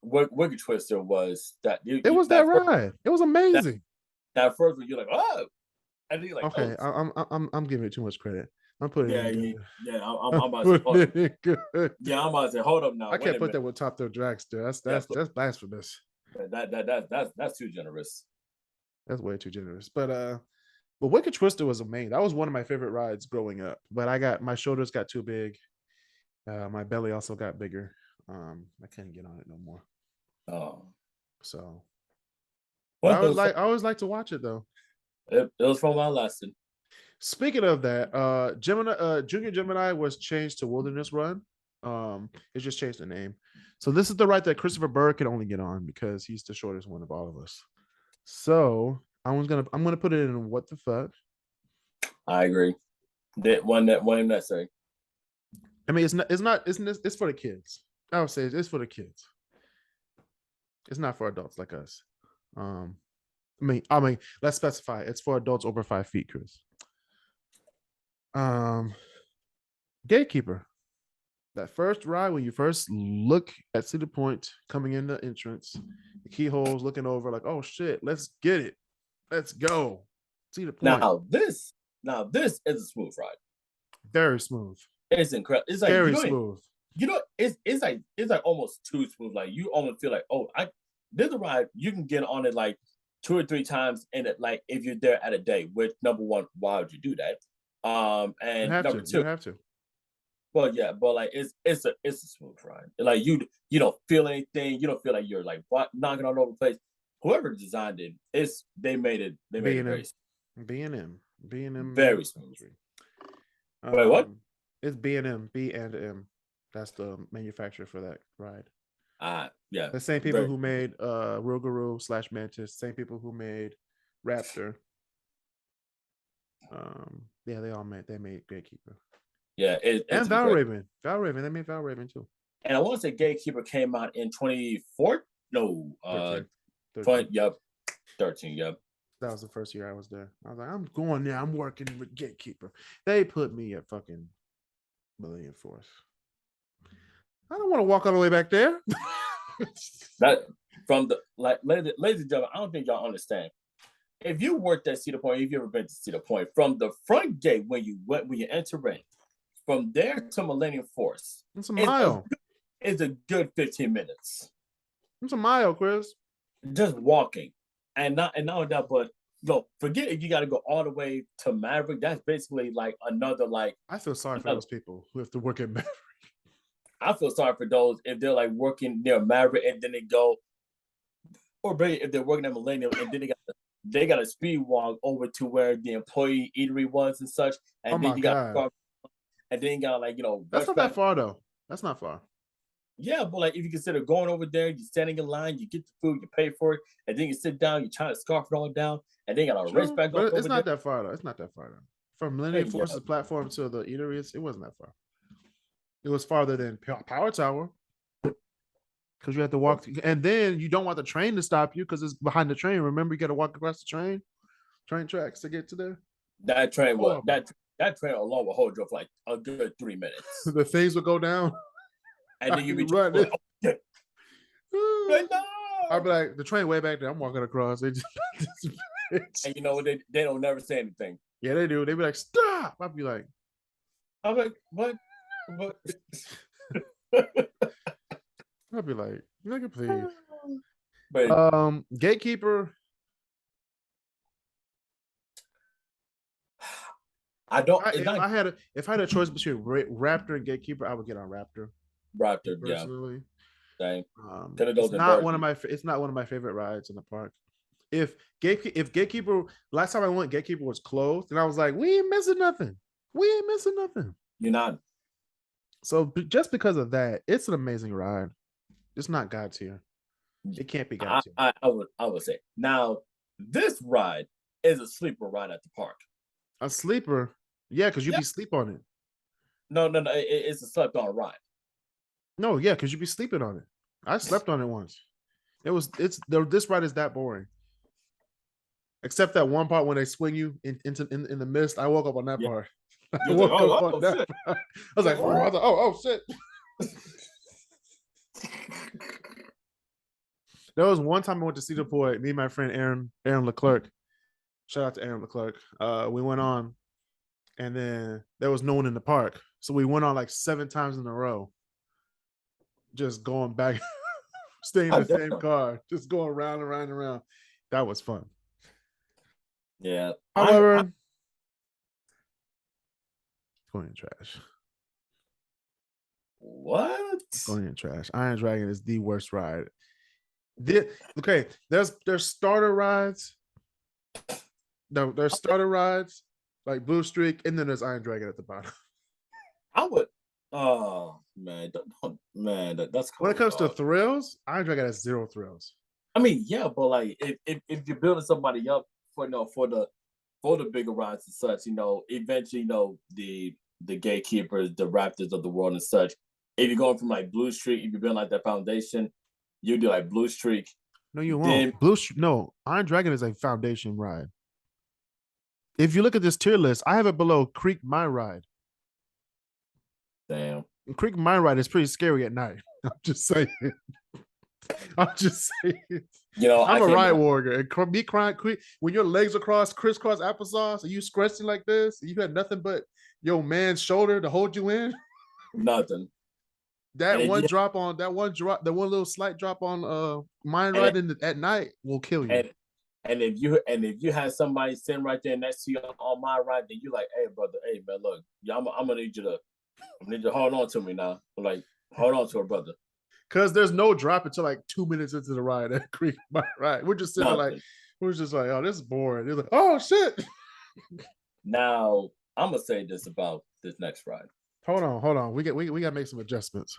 Wicked Twister was that. It was that ride. It was amazing. That first one, you're like, oh, and then you're like, okay, oh. I'm giving it too much credit. I'm putting it in good. I'm about to say, hold up. Yeah, I'm about to say, hold up now. I can't put that with Top Thrill Dragster. That's blasphemous. That's too generous. That's way too generous. But Wicked Twister was amazing. That was one of my favorite rides growing up. But my shoulders got too big. My belly also got bigger. I couldn't get on it no more. Oh, so well, I always like to watch it though. It was from my lesson. Speaking of that, Junior Gemini was changed to Wilderness Run. It just changed the name. So this is the ride that Christopher Burr can only get on because he's the shortest one of all of us. So I'm gonna put it in what the fuck. I agree. That one necessary. I mean, it's for the kids. I would say it's for the kids. It's not for adults like us. I mean, let's specify. It's for adults over 5 feet, Chris. Gatekeeper. That first ride when you first look at Cedar Point coming in the entrance, the keyholes looking over like, oh shit, let's get it. Let's go. Cedar Point. Now this is a smooth ride. Very smooth. It's incredible. It's like very smooth. It's like almost too smooth. Like you almost feel like, oh, there's a ride you can get on it like 2 or 3 times in it. Like if you're there at a day. Which number one, why would you do that? And number 2, you have to. Well, yeah, but like it's a smooth ride. Like you don't feel anything. You don't feel like you're like knocking all over the place. Whoever designed it, they made it very B&M very smooth. Wait, what? It's B&M, B&M. That's the manufacturer for that ride. Yeah. The same people who made Rougarou / Mantis, same people who made Raptor. Yeah, they made Gatekeeper. Yeah, and Valraven. They made Valraven too. And I want to say Gatekeeper came out in 2014. No, 13. Yep, 13. Yep. That was the first year I was there. I was like, I'm going there. I'm working with Gatekeeper. They put me at fucking Millennium Force. I don't want to walk all the way back there. That from the ladies and gentlemen, I don't think y'all understand. If you worked at Cedar Point, if you ever been to Cedar Point, from the front gate when you enter in, from there to Millennium Force, it's a mile. It's a good 15 minutes. It's a mile, Chris. Just walking, and not that, but forget if you got to go all the way to Maverick. That's basically like another like. I feel sorry for those people who have to work at Maverick. I feel sorry for those if they're like working near Maverick and then they go, or if they're working at Millennium and then they got a speed walk over to where the employee eatery was and such, and then you got, and then you got like that's not that far though. That's not far. Yeah, but like if you consider going over there, you're standing in line, you get the food, you pay for it, and then you sit down, you're trying to scarf it all down, and then you got a race back up. It's not that far though. It's not that far though. From Millennium Force's platform to the eateries, it wasn't that far. It was farther than Power Tower because you had to walk, and then you don't want the train to stop you because it's behind the train. Remember, you got to walk across the train tracks to get to there. That train that train alone will hold you for like a good 3 minutes. The things will go down, and then you be running. Like, no! I'd be like, the train way back there. I'm walking across. They just, and you know what? They don't never say anything. Yeah, they do. They be like, stop. I'd be like, I'm like, what? I'd be like, nigga, please. But Gatekeeper. If I had a choice between Raptor and Gatekeeper, I would get on Raptor. Personally. Yeah. It's not one of my favorite rides in the park. If Gatekeeper, last time I went, Gatekeeper was closed, and I was like, we ain't missing nothing. You're not. So just because of that, it's an amazing ride. It's not God tier. It can't be God tier. I would say. Now, this ride is a sleeper ride at the park. A sleeper? Yeah, because you be sleep on it. No. It's a slept on ride. No, yeah, because you be sleeping on it. I slept on it once. This ride is that boring. Except that one part when they swing you in the mist. I woke up on that part. I woke up on that part. I was like, oh shit. There was one time I went to Cedar Point, me and my friend Aaron Leclerc. Shout out to Aaron Leclerc. We went on, and then there was no one in the park. So we went on like 7 times in a row. Just going back, staying in the same car, just going around and around and around. That was fun. Yeah. However, going in trash. What? Going in trash. Iron Dragon is the worst ride. Okay, there's starter rides. No, there's starter rides like Blue Streak, and then there's Iron Dragon at the bottom. I would. Oh man, that's cool, when it comes to thrills. Iron Dragon has 0 thrills. I mean, yeah, but like if you're building somebody up for the bigger rides and such, eventually, the gatekeepers, the Raptors of the world and such. If you're going from like Blue Streak, if you're building like that foundation, you do like Blue Streak. No, you won't. No, Iron Dragon is a foundation ride. If you look at this tier list, I have it below Creek My Ride. Damn. And Creek My Ride is pretty scary at night. I'm just saying. I'm a ride warrior. And me crying when your legs are crossed, crisscross applesauce, and you scratching like this, and you had nothing but your man's shoulder to hold you in. Nothing. The one little slight drop on Mine Ride at night will kill you. And if you had somebody sitting right there next to you on my ride, then you're like, hey brother, hey man, look, I'm gonna need you to hold on to me now. Like, hold on to her, brother. Because there's no drop until like 2 minutes into the ride at Creek My Ride. We're just sitting like, oh, this is boring. It's like, oh shit. Now I'm gonna say this about this next ride. Hold on. We gotta make some adjustments.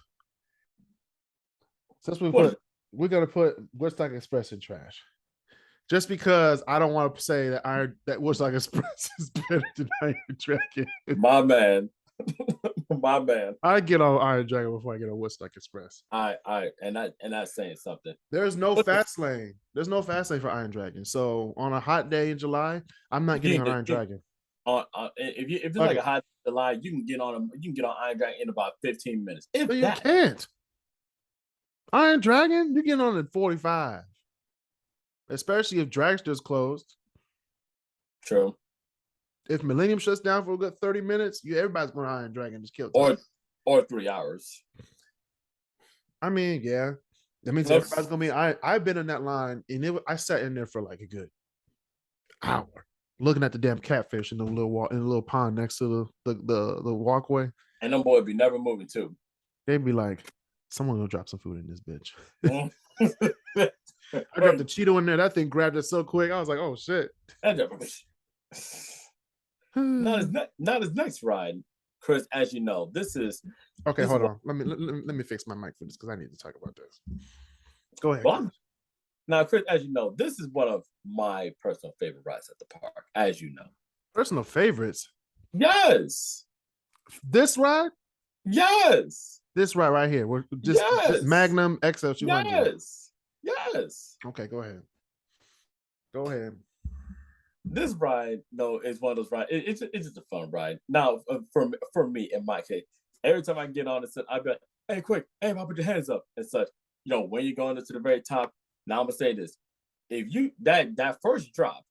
Since we're gonna put Woodstock Express in trash. Just because I don't want to say that Woodstock Express is better than Iron Dragon. My man. My man. I get on Iron Dragon before I get on Woodstock Express. And that's saying something. There's no fast lane. There's no fast lane for Iron Dragon. So on a hot day in July, I'm not getting on Iron Dragon. If it's like a hot July, you can get on Iron Dragon in about 15 minutes. But you can't. Iron Dragon, you get on in 45. Especially if Dragster's closed. True. If Millennium shuts down for a good 30 minutes, everybody's going to Iron Dragon just kill time. Or 3 hours. I mean, yeah. That means everybody's going to be. I've been in that line, and I sat in there for like a good hour, looking at the damn catfish in the little pond next to the walkway. And them boys be never moving too. They'd be like, someone gonna drop some food in this bitch. I dropped the Cheeto in there. That thing grabbed it so quick. I was like, oh shit. Not his next ride, Chris. As you know, this is okay. Hold on. Let me fix my mic for this because I need to talk about this. Go ahead. Well, now, Chris, as you know, this is one of my personal favorite rides at the park. As you know, personal favorites. Yes. This ride. Yes. This ride right here. We're just Magnum XL 200. Yes. Okay, go ahead. This ride, is one of those rides. It's just a fun ride. Now, for me, in my case, every time I get on it, I be like, "Hey, quick! Hey, put your hands up!" and such. When you're going to the very top. Now I'm gonna say this: if you that first drop,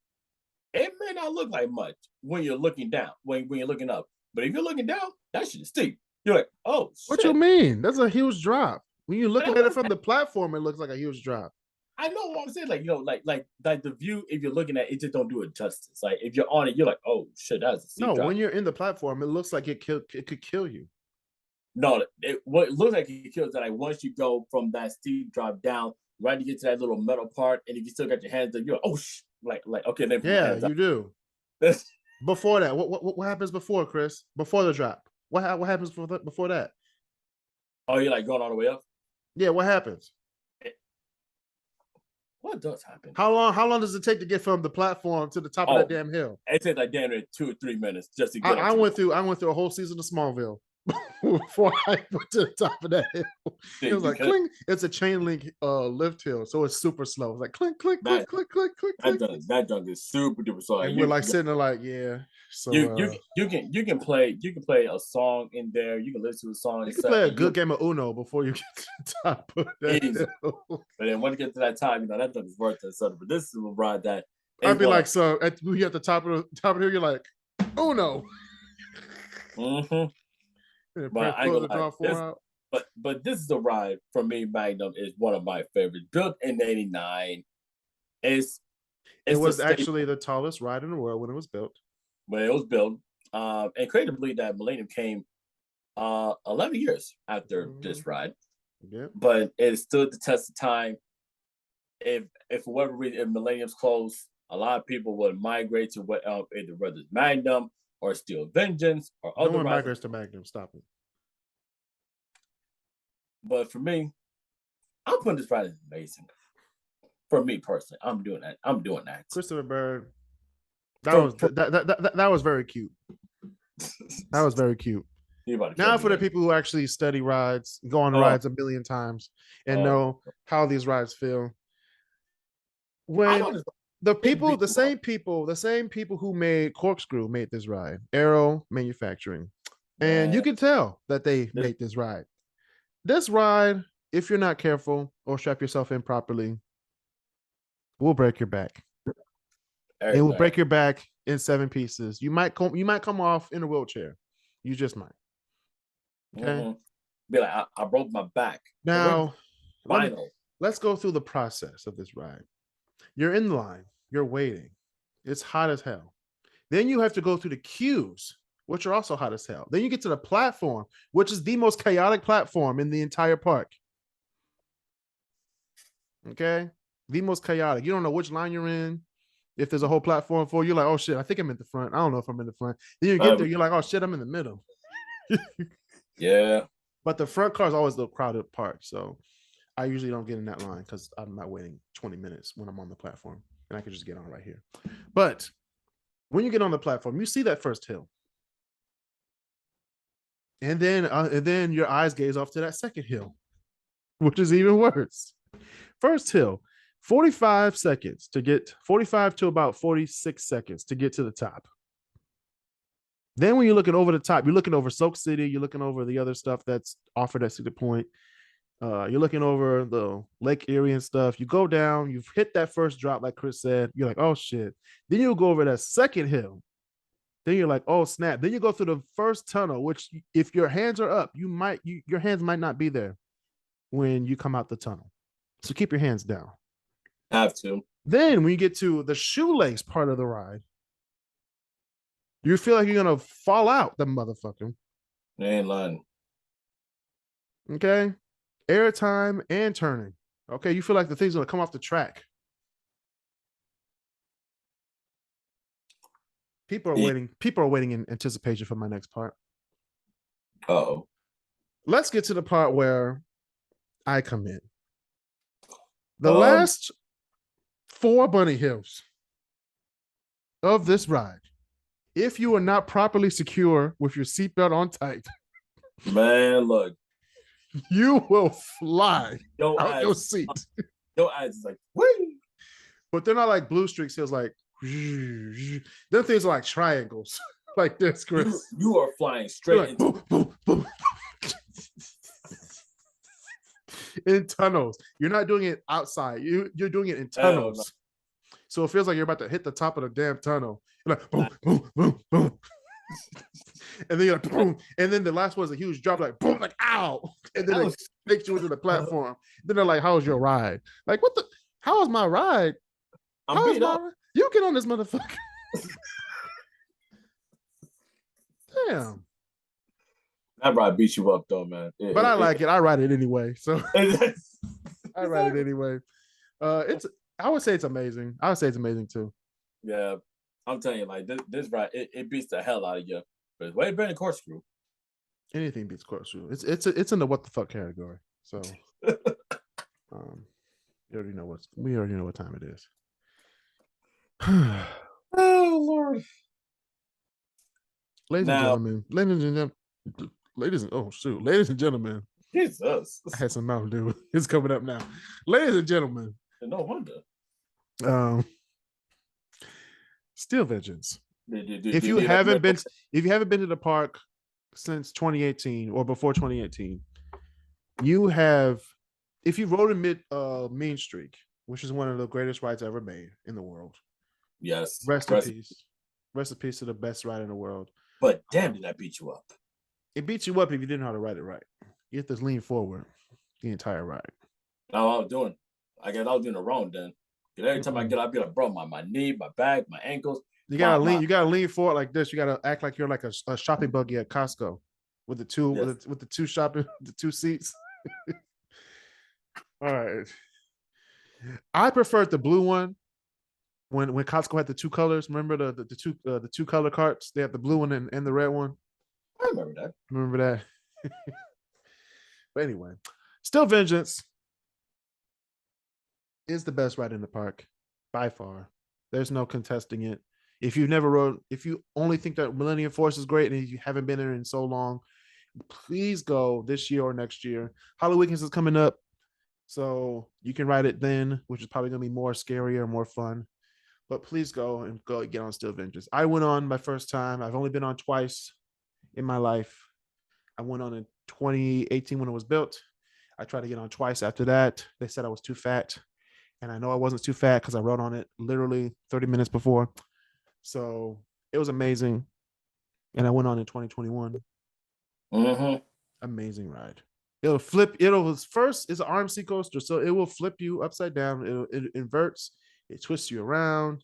it may not look like much when you're looking down, when you're looking up. But if you're looking down, that shit is steep. You're like, oh, what you mean? That's a huge drop. When you're looking at it from the platform, it looks like a huge drop. I know what I'm saying. Like the view, if you're looking at it, just don't do it justice. Like if you're on it, you're like, oh shit, that's a steep drop. When you're in the platform, it looks like it could kill you. No, what it looks like it kills that. Like once you go from that steep drop down, right to get to that little metal part, and if you still got your hands up, you're like, oh like okay, then you do. Before that, what happens before, Chris? Before the drop, what happens before that? Oh, you're like going all the way up? Yeah, what happens? What does happen? How long does it take to get from the platform to the top of that damn hill? It takes like damn near 2 or 3 minutes just to get. I went through a whole season of Smallville. before I went to the top of that hill. It was like because clink. It's a chain link lift hill, so it's super slow. It's like clink, clink, clink, that clink, clink, clink, clink. that junk is super duper slow. And we're like sitting there like, yeah. So you can play a song in there. You can listen to a song. you can play a good game of Uno before you get to the top of that hill. But then when you get to that time, that junk is worth it. So, but this is a ride that I'd be like, so you at the top of the hill, you're like, Uno. But this is a ride for me. Magnum is one of my favorites. Built in '89, it was actually the tallest ride in the world when it was built. When it was built, and creatively, that Millennium came 11 years after this ride. Yeah, but it stood the test of time. If for whatever reason, if Millennium's closed, a lot of people would migrate to either whether it's Magnum or Steel Vengeance or other. No one migrates to Magnum. Stop it. But for me, I'm putting this ride as amazing. For me personally, I'm doing that. Christopher Bird. That was very cute. That was very cute. Now for the people who actually study rides, go on rides a million times, and know how these rides feel. When the same people who made Corkscrew made this ride, Arrow Manufacturing, and you can tell that they made this ride. This ride, if you're not careful or strap yourself in properly, will break your back. It will break your back in 7 pieces. You might come off in a wheelchair. You just might. Okay. Be like, I broke my back. Now, let's go through the process of this ride. You're in line. You're waiting. It's hot as hell. Then you have to go through the queues, which are also hot as hell. Then you get to the platform, which is the most chaotic platform in the entire park. Okay? The most chaotic. You don't know which line you're in. If there's a whole platform for you, you're like, oh shit, I think I'm in the front. I don't know if I'm in the front. Then you get there, you're like, oh shit, I'm in the middle. Yeah. But the front car is always the crowded part. So I usually don't get in that line because I'm not waiting 20 minutes when I'm on the platform. And I can just get on right here. But when you get on the platform, you see that first hill. And then your eyes gaze off to that second hill, which is even worse. First hill, 45 to about 46 seconds to get to the top. Then when you're looking over the top, you're looking over Soak City, you're looking over the other stuff that's offered at Cedar Point. You're looking over the Lake Erie and stuff. You go down, you've hit that first drop, like Chris said. You're like, oh shit. Then you'll go over that second hill. Then you're like, oh snap. Then you go through the first tunnel, which if your hands are up, your hands might not be there when you come out the tunnel. So keep your hands down. Have to. Then when you get to the shoelace part of the ride, you feel like you're gonna fall out, the motherfucker. Ain't lying. Okay. Airtime and turning. Okay, you feel like the thing's gonna come off the track. People are waiting in anticipation for my next part. Uh-oh. Let's get to the part where I come in. The last 4 bunny hills of this ride, if you are not properly secure with your seatbelt on tight, man, look, you will fly out your seat. Your eyes is like, whee! But they're not like blue streaks hills, like them things are like triangles, like this, Chris. You are flying straight like, into boom, boom, boom. In tunnels. You're not doing it outside. You're doing it in tunnels. So it feels like you're about to hit the top of the damn tunnel. You're like boom, boom, boom, boom. And then you're like boom. And then the last one is a huge drop, like boom, like ow. And then it takes you into the platform. Then they're like, how's your ride? Like, what the how is my ride? You get on this motherfucker. Damn. That ride beats you up though, man. But I like it. I ride it anyway. So I ride it anyway. I would say it's amazing. I would say it's amazing too. Yeah. I'm telling you, like this ride, it beats the hell out of you. But it's way better than Corkscrew. Anything beats Corkscrew. It's in the what the fuck category. So we already know what time it is. Oh Lord. Ladies and gentlemen, ladies and gentlemen. Jesus. I had some Mountain Dew. It's coming up now. Ladies and gentlemen. No wonder. Steel Vengeance. If you haven't been to the park since 2018 or before 2018, you have, if you rode a Mean Streak, which is one of the greatest rides ever made in the world. Yes. Rest in peace. Rest in peace to the best ride in the world. But damn, did that beat you up? It beats you up if you didn't know how to ride it right. You have to lean forward the entire ride. No, I was doing it wrong then. Because every time I get up, I'd be like, bro, my knee, my back, my ankles. You gotta lean forward like this. You gotta act like you're like a shopping buggy at Costco with the two seats. All right. I preferred the blue one when Costco had the two colors. Remember the two color carts? They have the blue one and the red one. I remember that. But anyway, Steel Vengeance is the best ride in the park by far. There's no contesting it. If you only think that Millennium Force is great and you haven't been there in so long, please go this year or next year. Halloween is coming up, so you can ride it then, which is probably going to be more scarier, more fun. But please go get on Steel Vengeance. I went on my first time. I've only been on twice in my life. I went on in 2018 when it was built. I tried to get on twice after that. They said I was too fat. And I know I wasn't too fat because I rode on it literally 30 minutes before. So it was amazing. And I went on in 2021. Mm-hmm. Amazing ride. It's an RMC coaster, so it will flip you upside down. It inverts, it twists you around.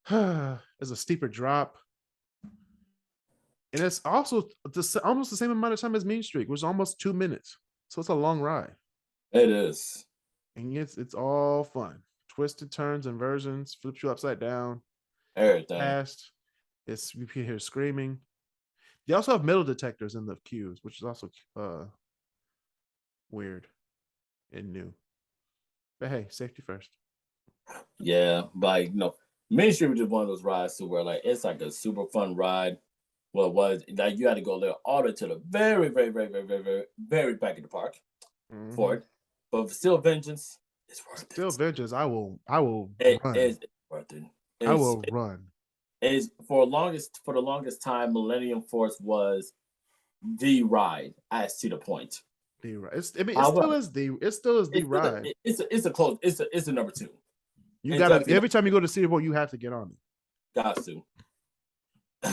There's a steeper drop. And it's also almost the same amount of time as Mean Streak, which is almost 2 minutes. So it's a long ride. It is. And it's all fun. Twisted turns, inversions, flips you upside down. Everything. Fast. You can hear screaming. They also have metal detectors in the queues, which is also weird and new. But hey, safety first. Yeah, but Main Street was just one of those rides to where it's like a super fun ride. Well, it was like you had to go there all the way to the very, very, very, very, very, very, very back of the park for it. But for Steel Vengeance, it's worth it. Steel Vengeance, I will run. It's worth it. I will run. Is for the longest time, Millennium Force was the ride at Cedar Point. The ride. It still is the ride. It's a number two. You gotta every time you go to Cedar Point, you have to get on it. Got to.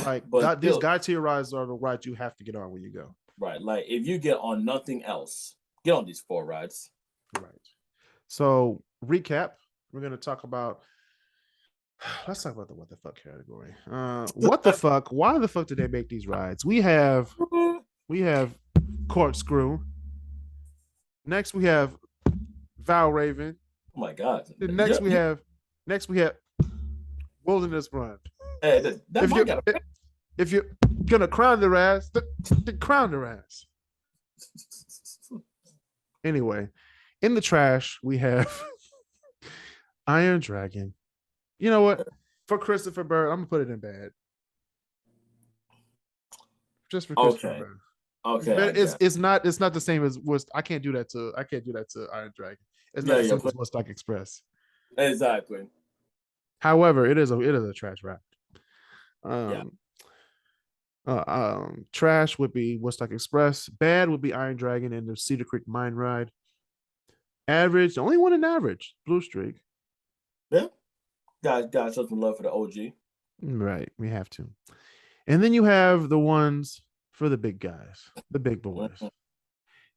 Like these God tier rides are the rides you have to get on when you go. Right. Like if you get on nothing else, get on these 4 rides. Right. So recap, we're gonna talk about. Let's talk about the what the fuck category. What the fuck? Why the fuck did they make these rides? We have Corkscrew. Next we have Val Raven. Oh my God. Next we have Wilderness Run. Hey, if you're gonna crown their ass, then crown their ass. Anyway, in the trash we have Iron Dragon. You know what? For Christopher Bird, I'm gonna put it in bad. Just for Christopher Bird. Okay. It's not the same as I can't do that to Iron Dragon. It's not the same as Woodstock Express. Exactly. However, it is a trash ride. Trash would be Woodstock Express. Bad would be Iron Dragon and the Cedar Creek Mine Ride. Average, the only one in average, Blue Streak. Yeah. Got show some love for the OG. Right, we have to. And then you have the ones for the big guys, the big boys.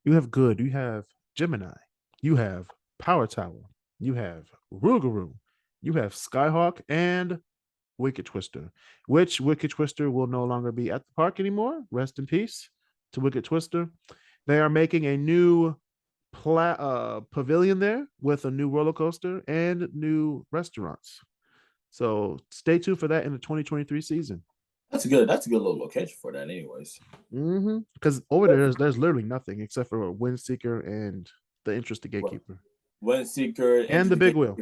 You have Good. You have Gemini. You have Power Tower. You have Rougarou. You have Skyhawk and Wicked Twister, which Wicked Twister will no longer be at the park anymore. Rest in peace to Wicked Twister. They are making a new pavilion there with a new roller coaster and new restaurants. So stay tuned for that in the 2023 season. That's a good little location for that, anyways. Because over there's literally nothing except for Windseeker and the Interested Gatekeeper. Windseeker and the Big Wheel.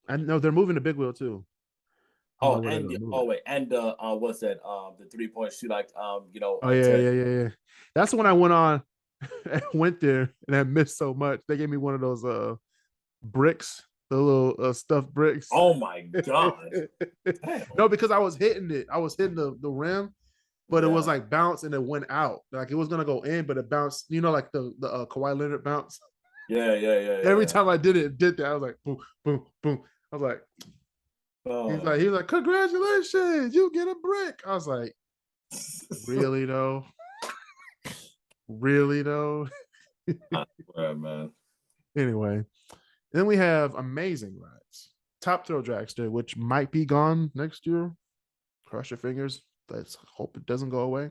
I know they're moving the Big Wheel too. Oh, and what's that? The 3-point shoot, like Oh yeah. That's when I went on and went there and I missed so much. They gave me one of those bricks, the little stuffed bricks. Oh my god! No, because I was hitting it. I was hitting the rim, but it was like bounce and it went out. Like it was gonna go in, but it bounced. You know, like the Kawhi Leonard bounce. Yeah. Every time I did that. I was like, boom, boom, boom. I was like, he was like, congratulations, you get a brick. I was like, really though? Really though? Right, man. Anyway, then we have amazing rides. Top Thrill Dragster, which might be gone next year. Cross your fingers. Let's hope it doesn't go away.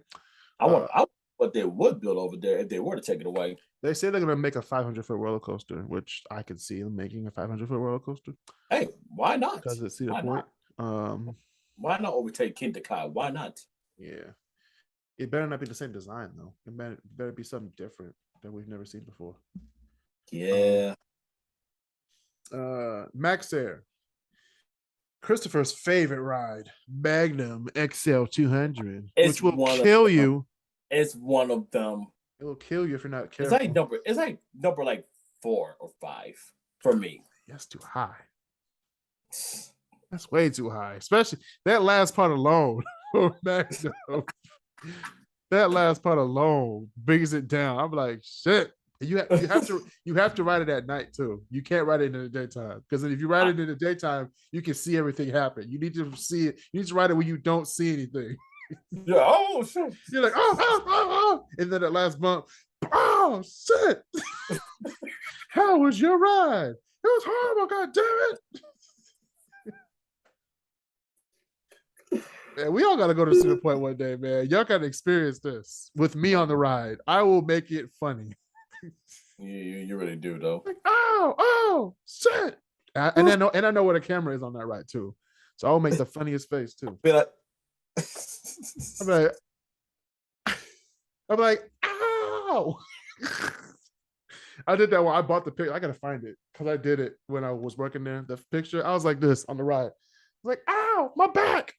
I want what they would build over there if they were to take it away. They say they're going to make a 500-foot roller coaster, which I could see them making a 500-foot roller coaster. Hey, why not? Because it's Cedar Point. Why not overtake Kingda Kai? Why not? Yeah. It better not be the same design, though. It better be something different that we've never seen before. Yeah. Max Air. Christopher's favorite ride, Magnum XL 200, which will kill you. It's one of them. It will kill you if you're not careful. It's like number like 4 or 5 for me. That's too high. That's way too high. Especially that last part alone. That last part alone brings it down. I'm like, shit. You have to ride it at night too. You can't ride it in the daytime, because if you ride it in the daytime, you can see everything happen. You need to see it. You need to ride it when you don't see anything. Yeah. Oh shit. You're like, oh, and then that last bump, oh shit. How was your ride? It was horrible. God damn it. Man, we all gotta go to Cedar Point one day, man. Y'all gotta experience this with me on the ride. I will make it funny. You really do though. Like, oh shit. And I know where the camera is on that ride too. So I'll make the funniest face too. Be like, I'm like, ow. I did that when I bought the picture. I gotta find it because I did it when I was working there. The picture, I was like this on the ride. I was like, ow, my back.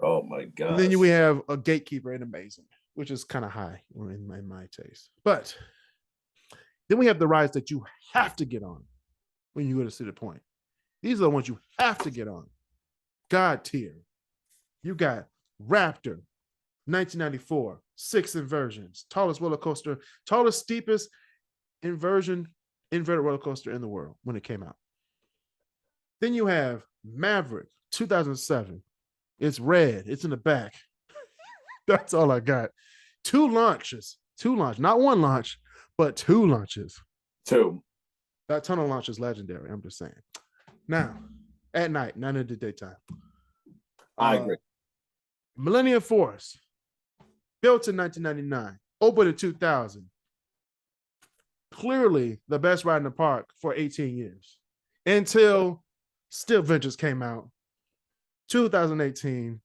Oh my god. And then we have a gatekeeper in Amazing, which is kind of high in my taste. But then we have the rides that you have to get on when you go to Cedar Point. These are the ones you have to get on. God tier. You got Raptor, 1994, 6 inversions, tallest roller coaster, tallest, steepest inverted roller coaster in the world when it came out. Then you have Maverick, 2007. It's red. It's in the back. That's all I got. 2 launches. Not one launch, but 2 launches. 2. That tunnel launch is legendary. I'm just saying. Now, at night, not in the daytime. I agree. Millennium Force, built in 1999, opened in 2000. Clearly the best ride in the park for 18 years until Still Ventures came out. 2018.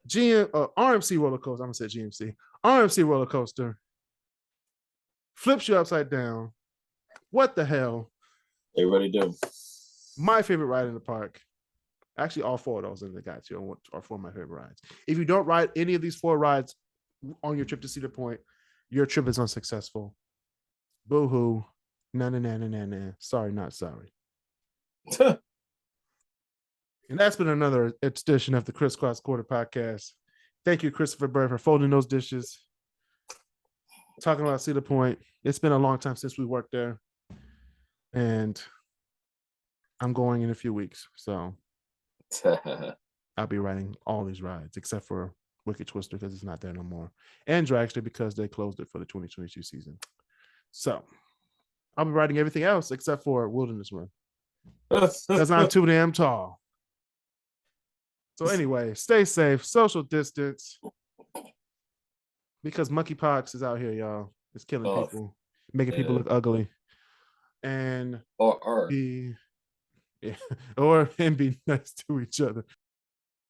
RMC roller coaster. I'm gonna say GMC. RMC roller coaster flips you upside down. What the hell? They really do. My favorite ride in the park. Actually, all 4 of those that I got you are 4 of my favorite rides. If you don't ride any of these 4 rides on your trip to Cedar Point, your trip is unsuccessful. Boo-hoo. Nah. Sorry, not sorry. And that's been another edition of the KrisCross Corner Podcast. Thank you, Christopher Bird, for folding those dishes. Talking about Cedar Point. It's been a long time since we worked there. And I'm going in a few weeks. So I'll be riding all these rides except for Wicked Twister because it's not there no more. And Dragster because they closed it for the 2022 season. So I'll be riding everything else except for Wilderness Run. Because I'm too damn tall. So anyway, stay safe, social distance. Because monkeypox is out here, y'all. It's killing people, making people look ugly. And or be nice to each other.